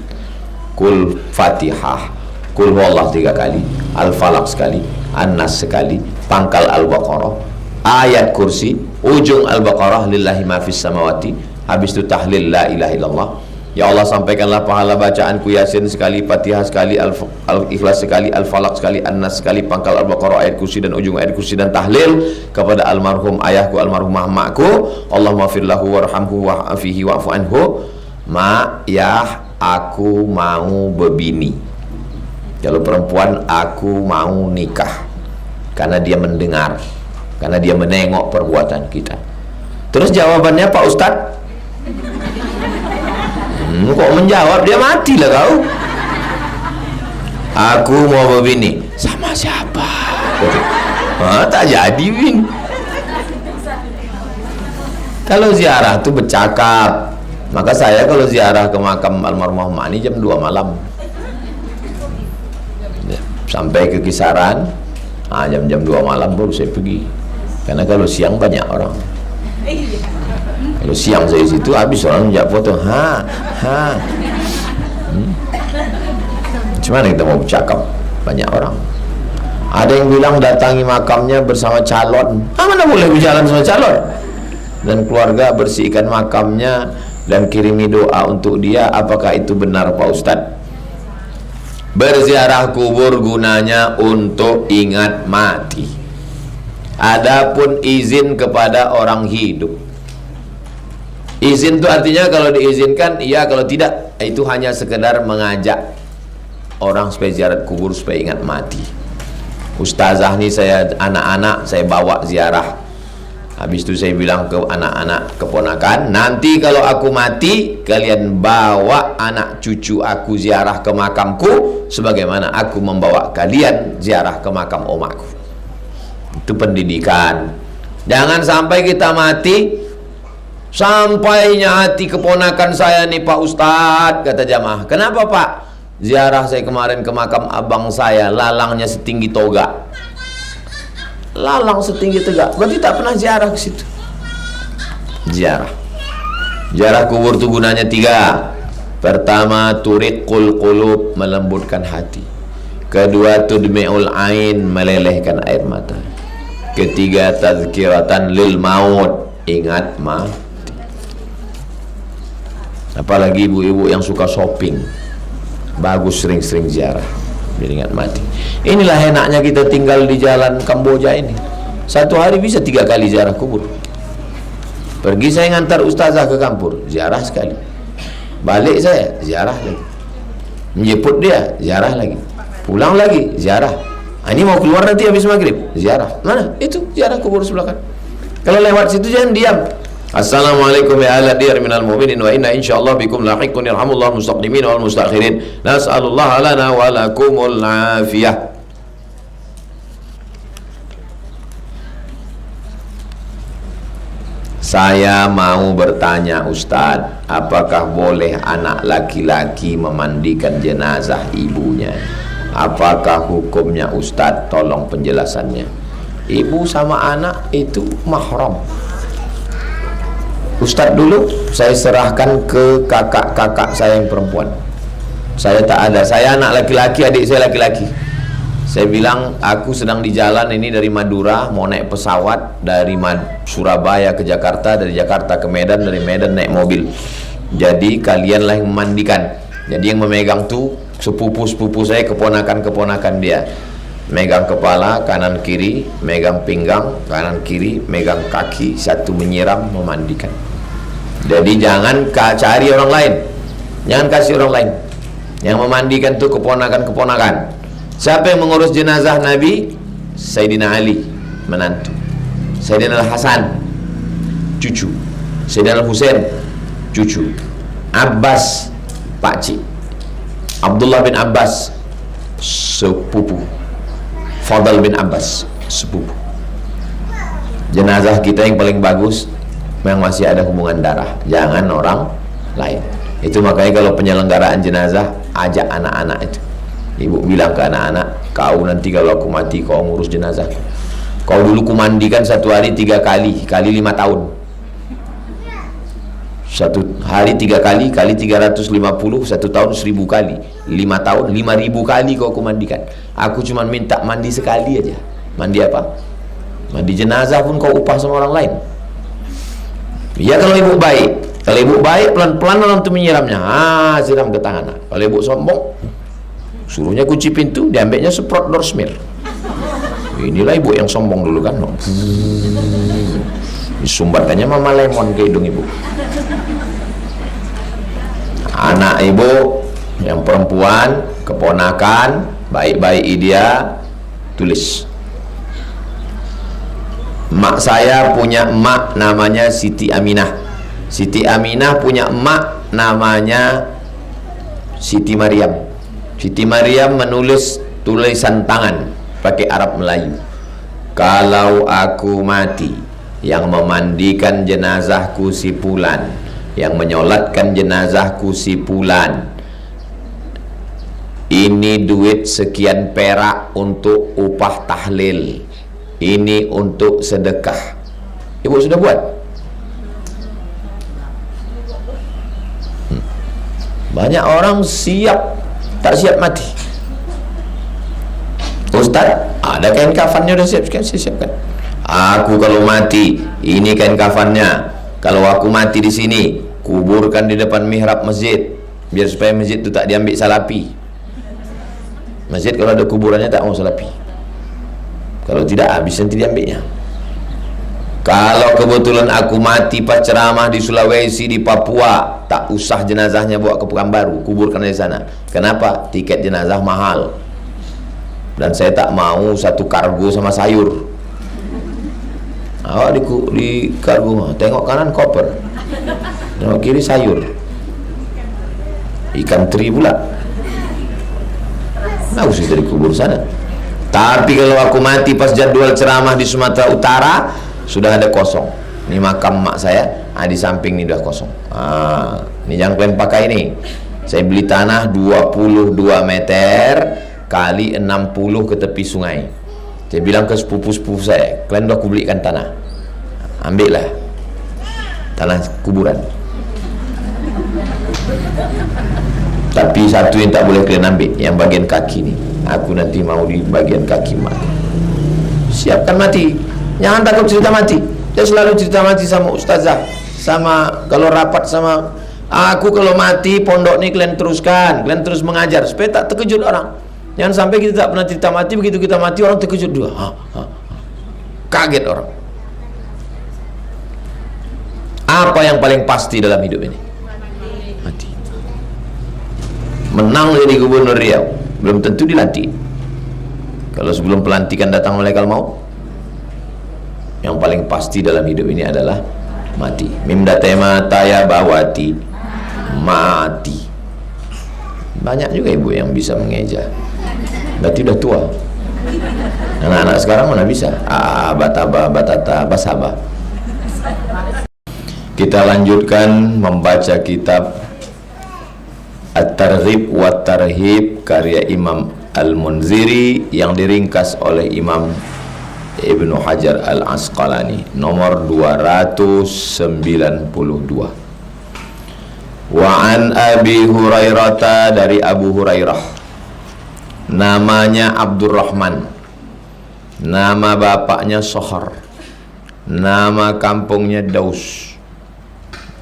Kul Fatihah, Kul Huwallah 3 kali, Al-Falaq sekali, An-Nas sekali, pangkal Al-Baqarah, ayat kursi, ujung Al-Baqarah, lillahi ma fis samawati. Habis itu tahlil la ilaha illallah. Ya Allah, sampaikanlah pahala bacaanku Yasin sekali, Fatihah sekali, Al-Ikhlas sekali, Al-Falaq sekali, An-Nas sekali, pangkal Al-Baqarah, ayat kursi dan ujung ayat kursi, dan tahlil kepada almarhum ayahku, almarhumah makku. Allahumma firlahu warhamhu wa'afihi wa'fu anhu. Ma yah, aku mau berbini. Kalau perempuan, aku mau nikah. Karena dia mendengar, karena dia menengok perbuatan kita. Terus jawabannya Pak Ustadz, kok menjawab, dia matilah kau. Aku mau berbini. Sama siapa? Tak jadi bin. Kalau ziarah tuh bercakap. Maka saya kalau ziarah ke makam almarhumah mak ini jam 2 malam. Sampai ke kisaran jam-jam 2 malam baru saya pergi. Karena kalau siang banyak orang. Kalau siang saya situ habis orang menjak foto. Macam mana kita mau bercakap? Banyak orang. Ada yang bilang datangi makamnya bersama calon. Mana boleh berjalan sama calon? Dan keluarga bersihkan makamnya dan kirimi doa untuk dia. Apakah itu benar Pak Ustadz? Berziarah kubur gunanya untuk ingat mati. Adapun izin kepada orang hidup, izin itu artinya kalau diizinkan iya, kalau tidak itu hanya sekedar mengajak orang supaya ziarah kubur supaya ingat mati. Ustazah nih, saya anak-anak saya bawa ziarah. Habis itu saya bilang ke anak-anak keponakan, nanti kalau aku mati kalian bawa anak cucu aku ziarah ke makamku sebagaimana aku membawa kalian ziarah ke makam omaku. Itu pendidikan. Jangan sampai kita mati sampainya hati keponakan saya nih Pak Ustadz, kata jamaah. Kenapa Pak? Ziarah saya kemarin ke makam abang saya, lalangnya setinggi toga. Lalang setinggi toga, berarti tak pernah ziarah ke situ. Ziarah kubur itu gunanya 3. Pertama, turiqul qulub, melembutkan hati. Kedua, tudmi'ul ain, melelehkan air mata. Ketiga, tazkiratan lil maut, ingat mati. Apalagi ibu-ibu yang suka shopping, bagus sering-sering ziarah biar ingat mati. Inilah enaknya kita tinggal di jalan Kamboja ini. Satu hari bisa 3 kali ziarah kubur. Pergi saya ngantar ustazah ke kampur, ziarah sekali. Balik saya, ziarah lagi. Menjemput dia, ziarah lagi. Pulang lagi, ziarah. Ini mau keluar nanti habis maghrib, ziarah. Mana? Itu ziarah kubur sebelah kan. Kalau lewat situ jangan diam. Assalamualaikum ya ahla diyar minal mu'minin wa inna insyaallah bikum lahiqun yarhamullah mustaqdimin wal mustakhirin. Nas'alullah lana wa lakumul afiyah. Saya mau bertanya Ustadz, apakah boleh anak laki-laki memandikan jenazah ibunya? Apakah hukumnya Ustadz? Tolong penjelasannya. Ibu sama anak itu mahram. Ustadz dulu saya serahkan ke kakak-kakak saya yang perempuan. Saya tak ada, saya anak laki-laki, adik saya laki-laki. Saya bilang aku sedang di jalan ini dari Madura, mau naik pesawat dari Surabaya ke Jakarta, dari Jakarta ke Medan, dari Medan naik mobil. Jadi kalianlah yang memandikan. Jadi yang memegang tuh sepupu-sepupu saya, keponakan-keponakan dia. Megang kepala kanan kiri, megang pinggang kanan kiri, megang kaki, satu menyiram memandikan. Jadi jangan cari orang lain, jangan kasih orang lain. Yang memandikan tuh keponakan-keponakan. Siapa yang mengurus jenazah Nabi? Sayyidina Ali, menantu. Sayyidina Hasan, cucu. Sayyidina Husain, cucu. Abbas, pakcik. Abdullah bin Abbas, sepupu. Fadl bin Abbas, sepupu. Jenazah kita yang paling bagus yang masih ada hubungan darah, jangan orang lain. Itu makanya kalau penyelenggaraan jenazah, ajak anak-anak itu. Ibu bilang ke anak-anak, kau nanti kalau aku mati kau ngurus jenazah. Kau dulu kumandikan satu hari 3 kali, kali 5 tahun. Satu hari 3 kali, kali 350, satu tahun 1000 kali. 5 tahun 5000 kali kau kumandikan. Aku cuma minta mandi sekali aja. Mandi apa? Mandi jenazah pun kau upah sama orang lain. Ya kalau ibu baik, kalau ibu baik pelan-pelan orang itu menyiramnya. Siram ke tangan. Kalau ibu sombong, suruhnya kunci pintu, diambilnya semprot door smear. Inilah ibu yang sombong dulu kan. Disumbatkannya mama lemon ke hidung ibu. Anak ibu yang perempuan, keponakan, baik-baik dia, tulis. Mak saya punya emak namanya Siti Aminah. Siti Aminah punya emak namanya Siti Maryam. Siti Maryam menulis tulisan tangan pakai Arab Melayu. Kalau aku mati, yang memandikan jenazahku si Fulan, yang menyolatkan jenazahku si Fulan, ini duit sekian perak untuk upah tahlil, ini untuk sedekah. Ibu sudah buat? Banyak orang siap, tak siap mati. Ustaz, ada kain kafannya, udah siapkan, saya siapkan. Aku kalau mati, ini kain kafannya. Kalau aku mati di sini, kuburkan di depan mihrab masjid, biar supaya masjid itu tak diambil salapi. Masjid kalau ada kuburannya tak mau salapi. Kalau tidak, habis nanti diambilnya. Kalau kebetulan aku mati pas ceramah di Sulawesi, di Papua, tak usah jenazahnya bawa ke Pekanbaru, kuburkan di sana. Kenapa? Tiket jenazah mahal. Dan saya tak mau satu kargo sama sayur. Awak di kargo, tengok kanan koper, tengok kiri sayur, ikan teri pula. Nah, usah dari kubur sana. Tapi kalau aku mati pas jadwal ceramah di Sumatera Utara, sudah ada kosong. Ini makam mak saya, di samping ini udah kosong. Ini jangan kalian pakai ini. Saya beli tanah 22 meter kali 60 ke tepi sungai. Saya bilang ke sepupu-sepupu saya, kalian udah aku belikan tanah, ambillah tanah kuburan. Tapi satu yang tak boleh kalian ambil, yang bagian kaki ni. Aku nanti mau di bagian kaki mak. Siapkan mati, jangan takut cerita mati. Dia selalu cerita mati sama ustazah, sama kalau rapat sama aku. Kalau mati pondok ni kalian teruskan, kalian terus mengajar supaya tak terkejut orang. Jangan sampai kita tak pernah cerita mati, begitu kita mati orang terkejut dua. Kaget orang. Apa yang paling pasti dalam hidup ini? Mati. Menang jadi gubernur Riau, belum tentu dilantik. Kalau sebelum pelantikan datang malaikat maut, yang paling pasti dalam hidup ini adalah mati. Mim datema taya bawati, mati. Banyak juga ibu yang bisa mengeja, berarti udah tua. Anak-anak sekarang mana bisa? Bataba, batata, basaba. Kita lanjutkan membaca kitab At-Targhib wa Tarhib karya Imam Al-Munziri yang diringkas oleh Imam Ibnu Hajar Al-Asqalani, nomor 292. Wa an Abi Hurairah, dari Abu Hurairah, namanya Abdurrahman, nama bapaknya Sohar, nama kampungnya Daus,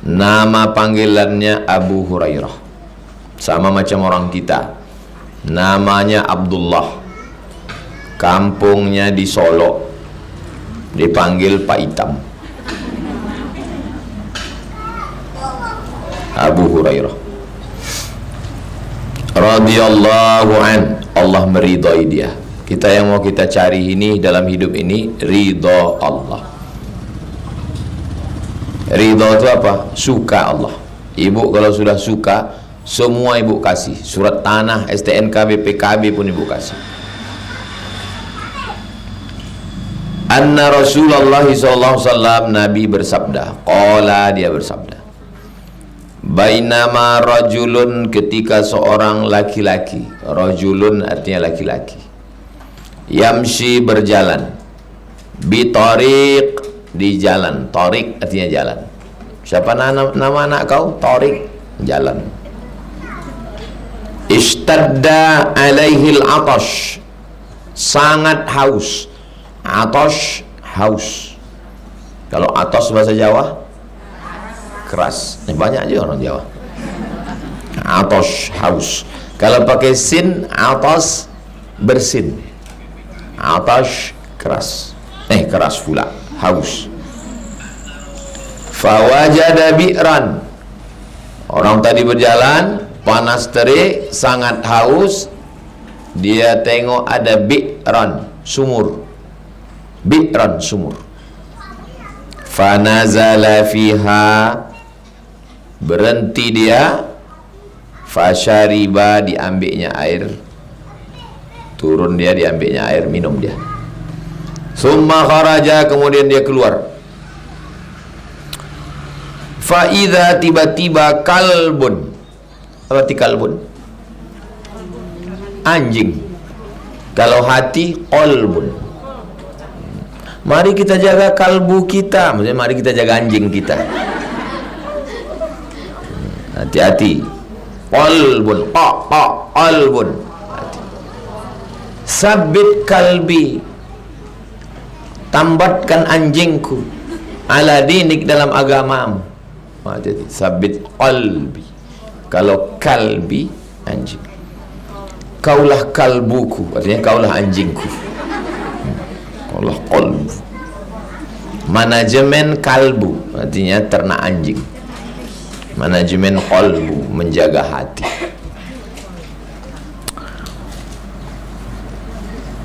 nama panggilannya Abu Hurairah, sama macam orang kita, namanya Abdullah, kampungnya di Solo, dipanggil Pak Hitam. Abu Hurairah radhiyallahu an, Allah meridai dia. Kita yang mau kita cari ini dalam hidup ini ridha Allah. Ridha itu apa? Suka Allah. Ibu kalau sudah suka, semua ibu kasih. Surat tanah, STNK, BPKB pun ibu kasih. Anna Rasulullah SAW, Nabi bersabda, qala, dia bersabda, bainama rajulun, ketika seorang laki-laki, rajulun artinya laki-laki, yamshi berjalan, bitariq, di jalan, tariq artinya jalan. Siapa nama anak kau? Tariq, jalan. Ishtadda alaihil atash, sangat haus. Atash, haus. Kalau atas bahasa Jawa keras. Ini banyak juga orang Jawa. Atash, haus. Kalau pakai sin, atas, bersin. Atash, keras. Keras pula, haus. Fawajada bi'ran, orang tadi berjalan, panas terik, sangat haus. Dia tengok ada bi'ran, sumur. Bi'ran, sumur. Fanazala fiha, berhenti dia. Fasyariba, diambilnya air. Turun dia, diambilnya air, minum dia. Summa kharaja, kemudian dia keluar. Fa'idha, tiba-tiba kalbun. Apa arti kalbun? Anjing. Kalau hati, qalbun. Mari kita jaga kalbu kita, maksudnya mari kita jaga anjing kita. Hati-hati. Qalbun, qalbun. Sabit kalbi, tambatkan anjingku, ala dinik, dalam agamamu. Hati-hati. Sabit qalbi. Kalau kalbi, anjing. Kaulah kalbuku, artinya kaulah anjingku. Kaulah qalbu. Manajemen kalbu, artinya ternak anjing. Manajemen qalbu, menjaga hati.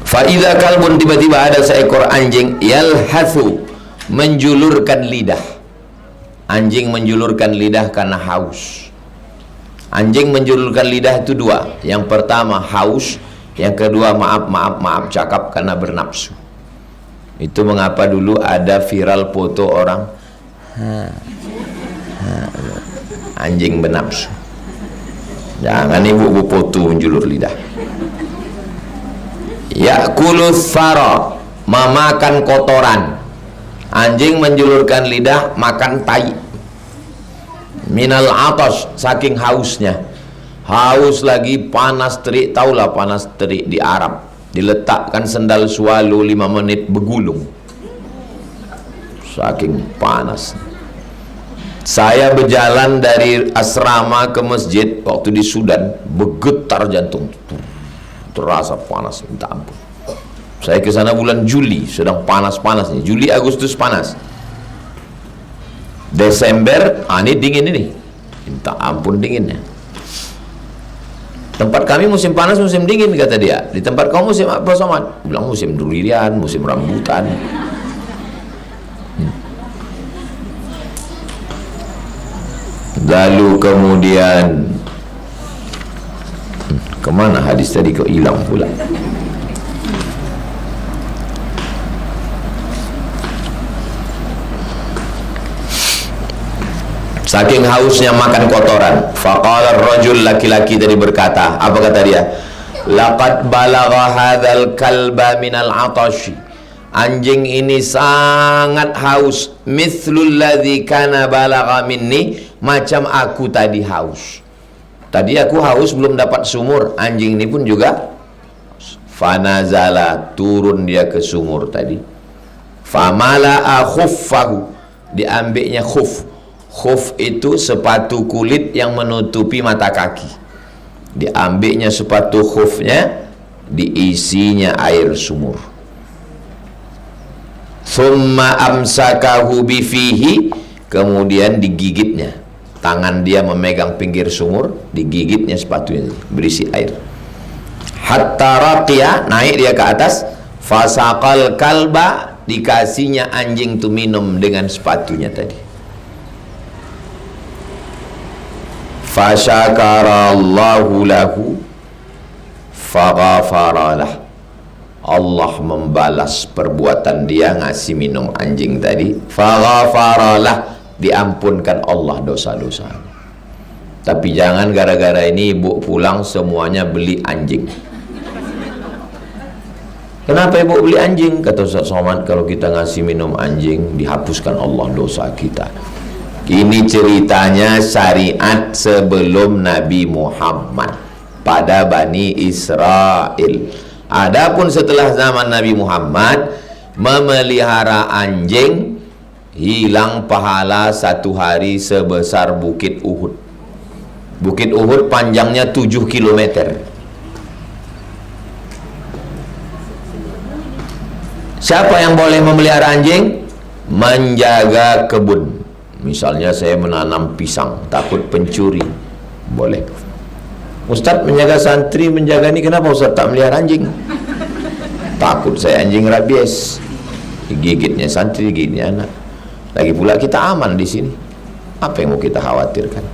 Fa'idha kalbun, tiba-tiba ada seekor anjing, yalhathu, menjulurkan lidah. Anjing menjulurkan lidah karena haus. Anjing menjulurkan lidah itu dua. Yang pertama haus, yang kedua maaf cakap karena bernafsu. Itu mengapa dulu ada viral foto orang anjing bernafsu. Jangan ibu foto menjulur lidah. Ya'kulus fara, memakan kotoran. Anjing menjulurkan lidah, makan tai. Minal atas, saking hausnya. Haus lagi, panas terik. Taulah panas terik di Arab, diletakkan sendal swallow 5 menit bergulung, saking panas. Saya berjalan dari asrama ke masjid waktu di Sudan, bergetar jantung, terasa panas minta ampun. Saya ke sana bulan Juli, sedang panas-panasnya. Juli Agustus panas. Desember, ini dingin ini, minta ampun dinginnya. Tempat kami musim panas, musim dingin, kata dia. Di tempat kamu musim apa, Somad? Bilang musim durian, musim rambutan. Lalu kemudian kemana hadis tadi kok hilang pula? Saking hausnya makan kotoran, faqala ar-rajul, laki-laki tadi berkata, apa kata dia? Laqad balagha hadzal kalba minal atashi, anjing ini sangat haus, mithlul ladzi kana balagha minni, macam aku tadi haus. Tadi aku haus belum dapat sumur, anjing ini pun juga. Fanazala, turun dia ke sumur tadi. Famala'a khuffahu, diambilnya khuf. Khuf itu sepatu kulit yang menutupi mata kaki. Diambilnya sepatu khufnya, diisinya air sumur. Thumma amsakahu bifihi, kemudian digigitnya. Tangan dia memegang pinggir sumur, digigitnya sepatunya berisi air. Hatta raqiya, naik dia ke atas. Fasaqal kalba, dikasihnya anjing tu minum dengan sepatunya tadi. Fasyakarallahu lahu faghafaralah, Allah membalas perbuatan dia ngasih minum anjing tadi. Faghafaralah, diampunkan Allah dosa-dosa. Tapi jangan gara-gara ini ibu pulang semuanya beli anjing. Kenapa ibu beli anjing? Kata Ustaz Somad, kalau kita ngasih minum anjing dihapuskan Allah dosa kita. Ini ceritanya syariat sebelum Nabi Muhammad pada Bani Israel. Adapun setelah zaman Nabi Muhammad, memelihara anjing hilang pahala satu hari sebesar Bukit Uhud. Bukit Uhud panjangnya 7 kilometer. Siapa yang boleh memelihara anjing? Menjaga kebun. Misalnya saya menanam pisang, takut pencuri, boleh. Ustaz menjaga santri, menjaga ini, kenapa Ustaz tak melihara anjing? Takut saya anjing rabies, gigitnya santri, gigitnya anak. Lagi pula kita aman di sini, apa yang mau kita khawatirkan?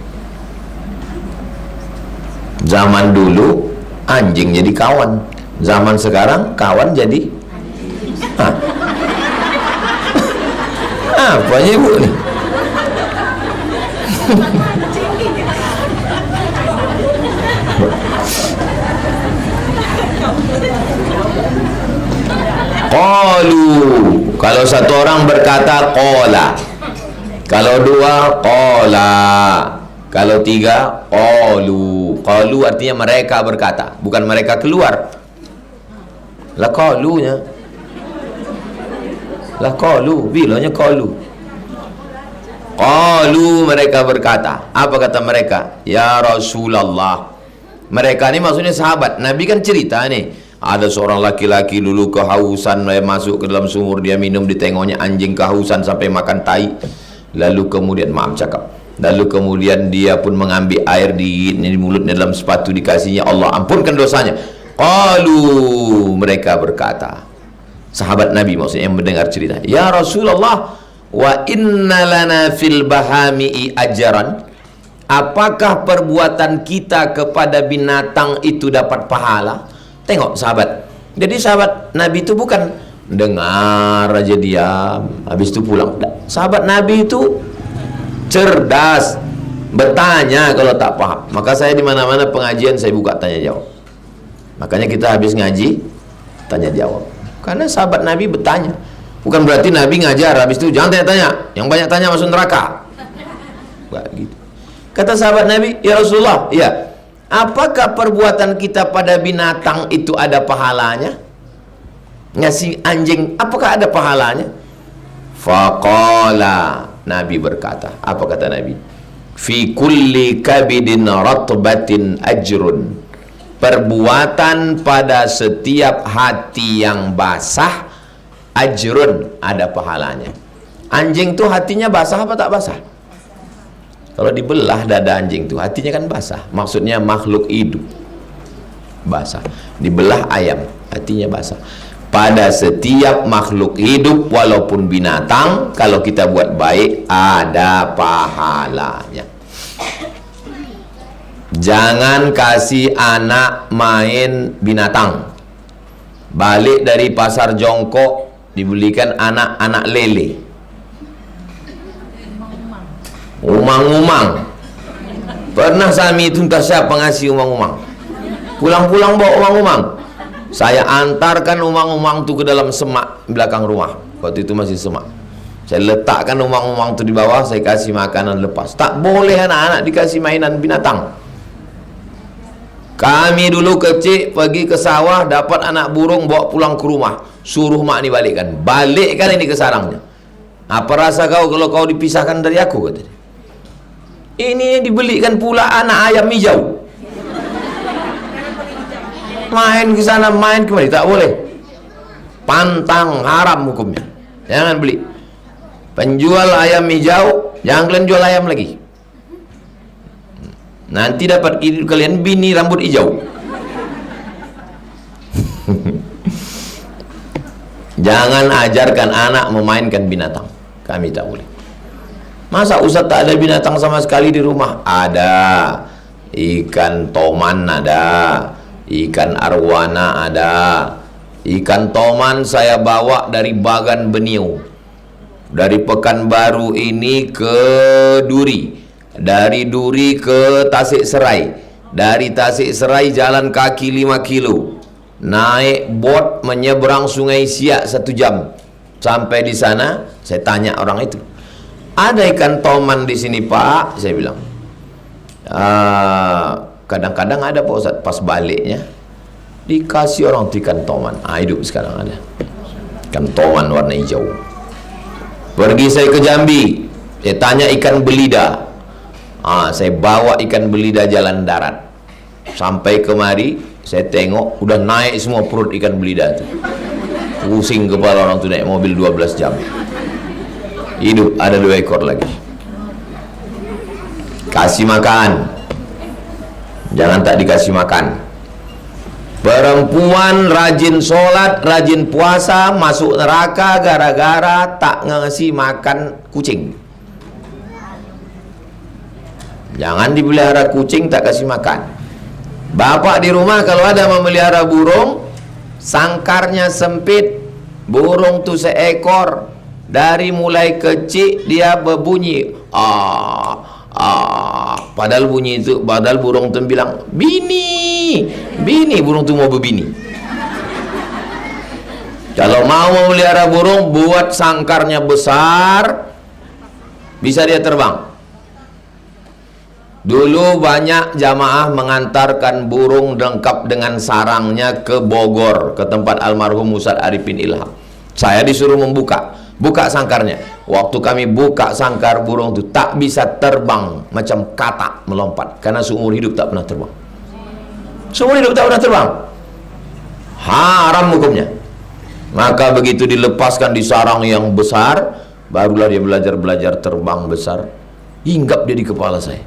Zaman dulu anjing jadi kawan, zaman sekarang kawan jadi apanya ibu nih? Qalu, kalau satu orang berkata qala, kalau dua qala, kalau tiga qalu. Qalu artinya mereka berkata, bukan mereka keluar. La qalunya, la qalu, bilanya qalu. Qalu, mereka berkata. Apa kata mereka? Ya Rasulullah. Mereka ini maksudnya sahabat. Nabi kan cerita nih, ada seorang laki-laki dulu kehausan, masuk ke dalam sumur, dia minum, ditengoknya anjing kehausan sampai makan tai. Lalu kemudian, lalu kemudian dia pun mengambil air di mulutnya dalam sepatu, dikasihnya, Allah ampunkan dosanya. Qalu, mereka berkata, sahabat Nabi maksudnya yang mendengar cerita, ya Rasulullah, wa inna lana fil bahami'i ajaran, apakah perbuatan kita kepada binatang itu dapat pahala? Tengok sahabat, jadi sahabat Nabi itu bukan dengar aja diam habis itu pulang. Sahabat Nabi itu cerdas, bertanya kalau tak paham. Maka saya di mana-mana pengajian saya buka tanya jawab. Makanya kita habis ngaji tanya jawab, karena sahabat Nabi bertanya. Bukan berarti Nabi ngajar habis itu jangan tanya-tanya, yang banyak tanya masuk neraka. Enggak gitu. Kata sahabat Nabi, ya Rasulullah, ya, apakah perbuatan kita pada binatang itu ada pahalanya? Ngasih anjing, apakah ada pahalanya? Faqala, Nabi berkata, apa kata Nabi? Fi kulli kabidin ratbatin ajrun, perbuatan pada setiap hati yang basah, ajrun, ada pahalanya. Anjing tuh hatinya basah apa tak basah? Kalau dibelah dada anjing tuh hatinya kan basah. Maksudnya makhluk hidup basah. Dibelah ayam hatinya basah. Pada setiap makhluk hidup walaupun binatang, kalau kita buat baik ada pahalanya. Jangan kasih anak main binatang. Balik dari pasar jongkok dibelikan anak-anak lele, umang-umang. Pernah Sami tuntas siapa ngasih umang-umang. Pulang-pulang bawa umang-umang. Saya antarkan umang-umang itu ke dalam semak belakang rumah. Waktu itu masih semak. Saya letakkan umang-umang itu di bawah, saya kasih makanan lepas. Tak boleh anak-anak dikasih mainan binatang. Kami dulu kecil pergi ke sawah, dapat anak burung bawa pulang ke rumah, suruh mak ni balikkan. Balikkan ini ke sarangnya. Apa rasa kau kalau kau dipisahkan dari aku, kata dia. Ini dibelikan pula anak ayam hijau. Main ke sana, main kemari, tak boleh. Pantang, haram hukumnya. Jangan beli. Penjual ayam hijau, jangan kalian jual ayam lagi. Nanti dapat kalian bini rambut hijau. Jangan ajarkan anak memainkan binatang. Kami tak boleh. Masa Ustaz tak ada binatang sama sekali di rumah? Ada. Ikan toman ada, ikan arwana ada. Ikan toman saya bawa dari Bagan Beniu, dari Pekanbaru ini ke Duri, dari Duri ke Tasikserai, dari Tasikserai jalan kaki 5 kilo, naik bot menyeberang Sungai Siak 1 jam. Sampai di sana saya tanya orang itu, ada ikan toman di sini Pak? Saya bilang, kadang-kadang ada Pak Ustaz. Pas baliknya dikasih orang ikan toman. Hidup sekarang ada ikan toman warna hijau. Pergi saya ke Jambi, saya tanya ikan belida. Saya bawa ikan belida jalan darat. Sampai kemari saya tengok udah naik semua perut ikan belida itu. Pusing kepala orang tu, naik mobil 12 jam. Hidup ada 2 ekor lagi. Kasih makan, jangan tak dikasih makan. Perempuan rajin sholat, rajin puasa, masuk neraka gara-gara tak ngasih makan kucing. Jangan dipelihara kucing tak kasih makan. Bapak di rumah kalau ada memelihara burung, sangkarnya sempit, burung tu seekor, dari mulai kecil dia berbunyi padahal bunyi itu, padahal burung tu bilang bini, bini, burung tu mau berbini. Kalau mau memelihara burung, buat sangkarnya besar, bisa dia terbang. Dulu banyak jamaah mengantarkan burung lengkap dengan sarangnya ke Bogor, ke tempat almarhum Ustaz Arifin Ilham. Saya disuruh buka sangkarnya. Waktu kami buka sangkar, burung itu tak bisa terbang, macam katak melompat, karena seumur hidup tak pernah terbang. Seumur hidup tak pernah terbang. Haram hukumnya. Maka begitu dilepaskan di sarang yang besar, barulah dia belajar terbang besar. Hinggap dia di kepala saya.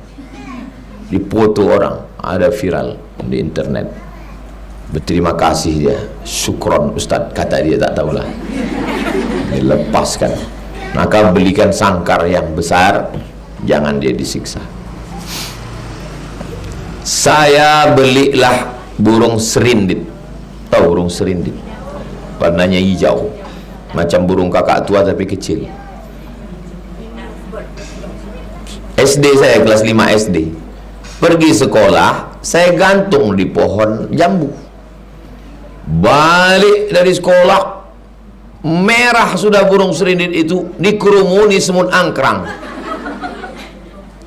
Dipoto orang, ada viral di internet. Berterima kasih dia, syukron Ustaz, kata dia, tak tahulah. Dilepaskan. Maka belikan sangkar yang besar, jangan dia disiksa. Saya belilah burung serindit. Tahu burung serindit? Warnanya hijau, macam burung kakak tua tapi kecil. SD saya kelas 5 SD. Pergi sekolah, saya gantung di pohon jambu. Balik dari sekolah, merah sudah burung serindit itu, dikerumuni semut angkrang.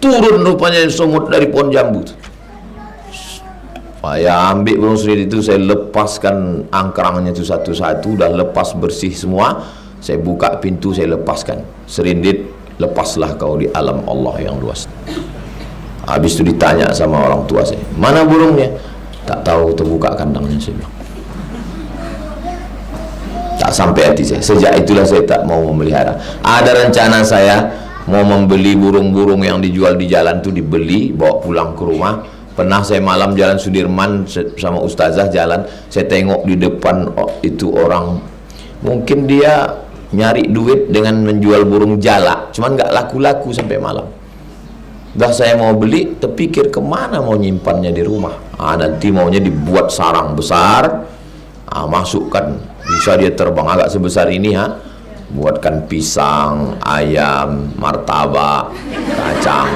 Turun rupanya semut dari pohon jambu. Saya ambil burung serindit itu, saya lepaskan angkrangnya itu satu-satu, udah lepas bersih semua. Saya buka pintu, saya lepaskan. Serindit, lepaslah kau di alam Allah yang luas. Habis itu ditanya sama orang tua saya, mana burungnya? Tak tahu, terbuka kandangnya, saya bilang. Tak sampai hati saya. Sejak itulah saya tak mau memelihara. Ada rencana saya mau membeli burung-burung yang dijual di jalan itu, dibeli, bawa pulang ke rumah. Pernah saya malam jalan Sudirman sama ustazah jalan, saya tengok di depan itu orang, mungkin dia nyari duit dengan menjual burung jalak, cuman nggak laku-laku sampai malam. Dah saya mau beli, terpikir kemana mau nyimpannya di rumah. Nanti maunya dibuat sarang besar, masukkan, bisa dia terbang agak sebesar ini, buatkan pisang, ayam, martabak, kacang,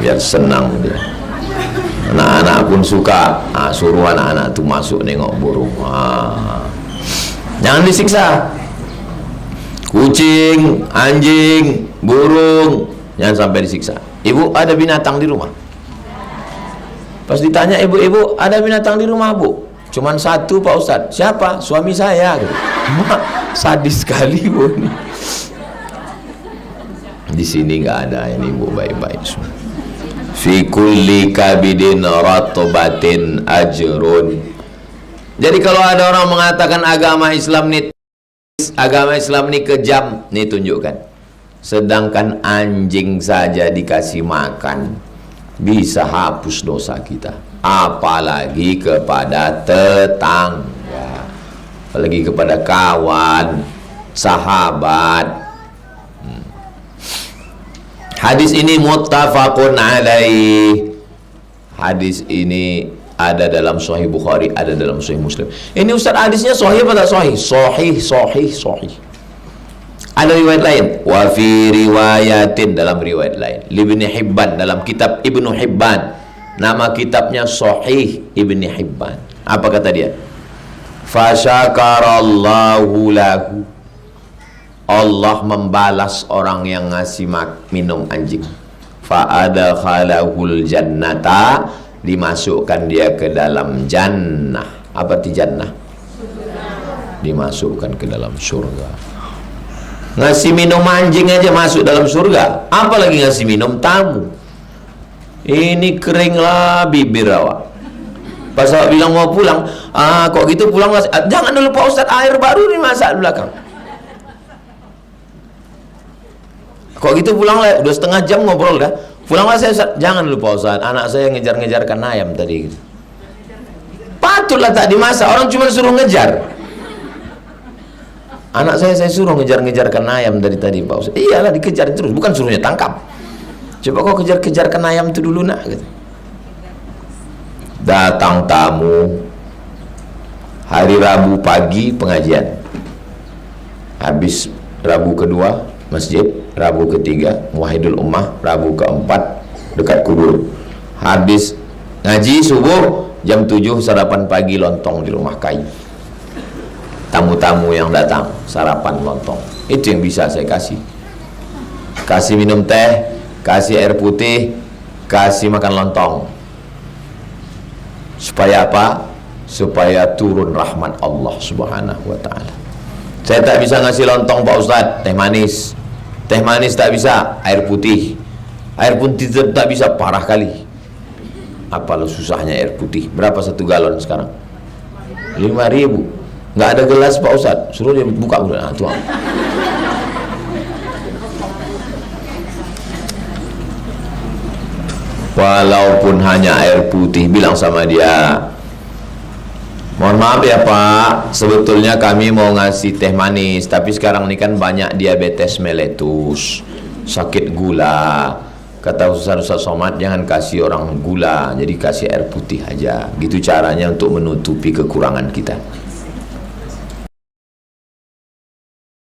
biar senang dia. Anak-anak pun suka, suruh anak-anak tuh masuk nengok burung. Jangan disiksa. Kucing, anjing, burung, jangan sampai disiksa. Ibu, ada binatang di rumah? Pas ditanya ibu-ibu, ada binatang di rumah, Bu? Cuman satu, Pak Ustadz. Siapa? Suami saya. Mak, sadis sekali, Bu. Di sini nggak ada ini, Bu, baik-baik. Fi kulli kabidin ratbatin ajrun. Jadi kalau ada orang mengatakan agama Islam ini kejam, nih tunjukkan. Sedangkan anjing saja dikasih makan bisa hapus dosa kita, apalagi kepada tetangga, apalagi kepada kawan, sahabat. Hadis ini muttafaqun alaih. Hadis ini ada dalam Sahih Bukhari, ada dalam Sahih Muslim. Ini Ustaz, hadisnya sahih apa tak sahih? Sahih. Ada riwayat lain, wa fi riwayatin, dalam riwayat lain, Ibnu Hibban, dalam kitab Ibnu Hibban, nama kitabnya Sahih Ibnu Hibban. Apa kata dia? Fa syakarallahu lahu, Allah membalas orang yang ngasih minum anjing. Fa adkhalahul jannata, dimasukkan dia ke dalam jannah. Apa ti jannah? Dimasukkan ke dalam surga. Ngasih minum anjing aja masuk dalam surga, apalagi ngasih minum tamu. Ini keringlah bibir awak. Pas awak bilang mau pulang, kok gitu pulang, jangan dulu Pak Ustadz, air baru dimasak di belakang. Kok gitu pulanglah, udah setengah jam ngobrol dah. Pulanglah saya, Ustaz. Jangan dulu Pak Ustadz, anak saya ngejar-ngejarkan ayam tadi. Patutlah tak dimasak, orang cuma suruh ngejar. Anak saya suruh ngejar-ngejarkan ayam dari tadi Pak Ustadz. Iyalah, dikejar terus, bukan suruhnya tangkap. Coba kau kejar-kejarkan ayam itu dulu nak, gitu. Datang tamu hari Rabu pagi pengajian, habis Rabu kedua masjid, Rabu ketiga Muwahhidul Ummah, Rabu keempat dekat kubur. Habis ngaji subuh jam 7 sarapan pagi lontong di rumah kayu. Tamu-tamu yang datang sarapan lontong. Itu yang bisa saya kasih. Kasih minum teh, kasih air putih, kasih makan lontong. Supaya apa? Supaya turun rahmat Allah Subhanahu wa taala. Saya tak bisa ngasih lontong Pak Ustadz, teh manis. Teh manis tak bisa, air putih. Air putih tak bisa, parah kali. Apalah susahnya air putih. Berapa 1 galon sekarang? 5.000. Nggak ada gelas Pak Ustadz, suruh dia buka udah, tuang. Walaupun hanya air putih, bilang sama dia, mohon maaf ya Pak, sebetulnya kami mau ngasih teh manis, tapi sekarang ini kan banyak diabetes mellitus, sakit gula. Kata Ustaz Somad, jangan kasih orang gula, jadi kasih air putih aja. Gitu caranya untuk menutupi kekurangan kita.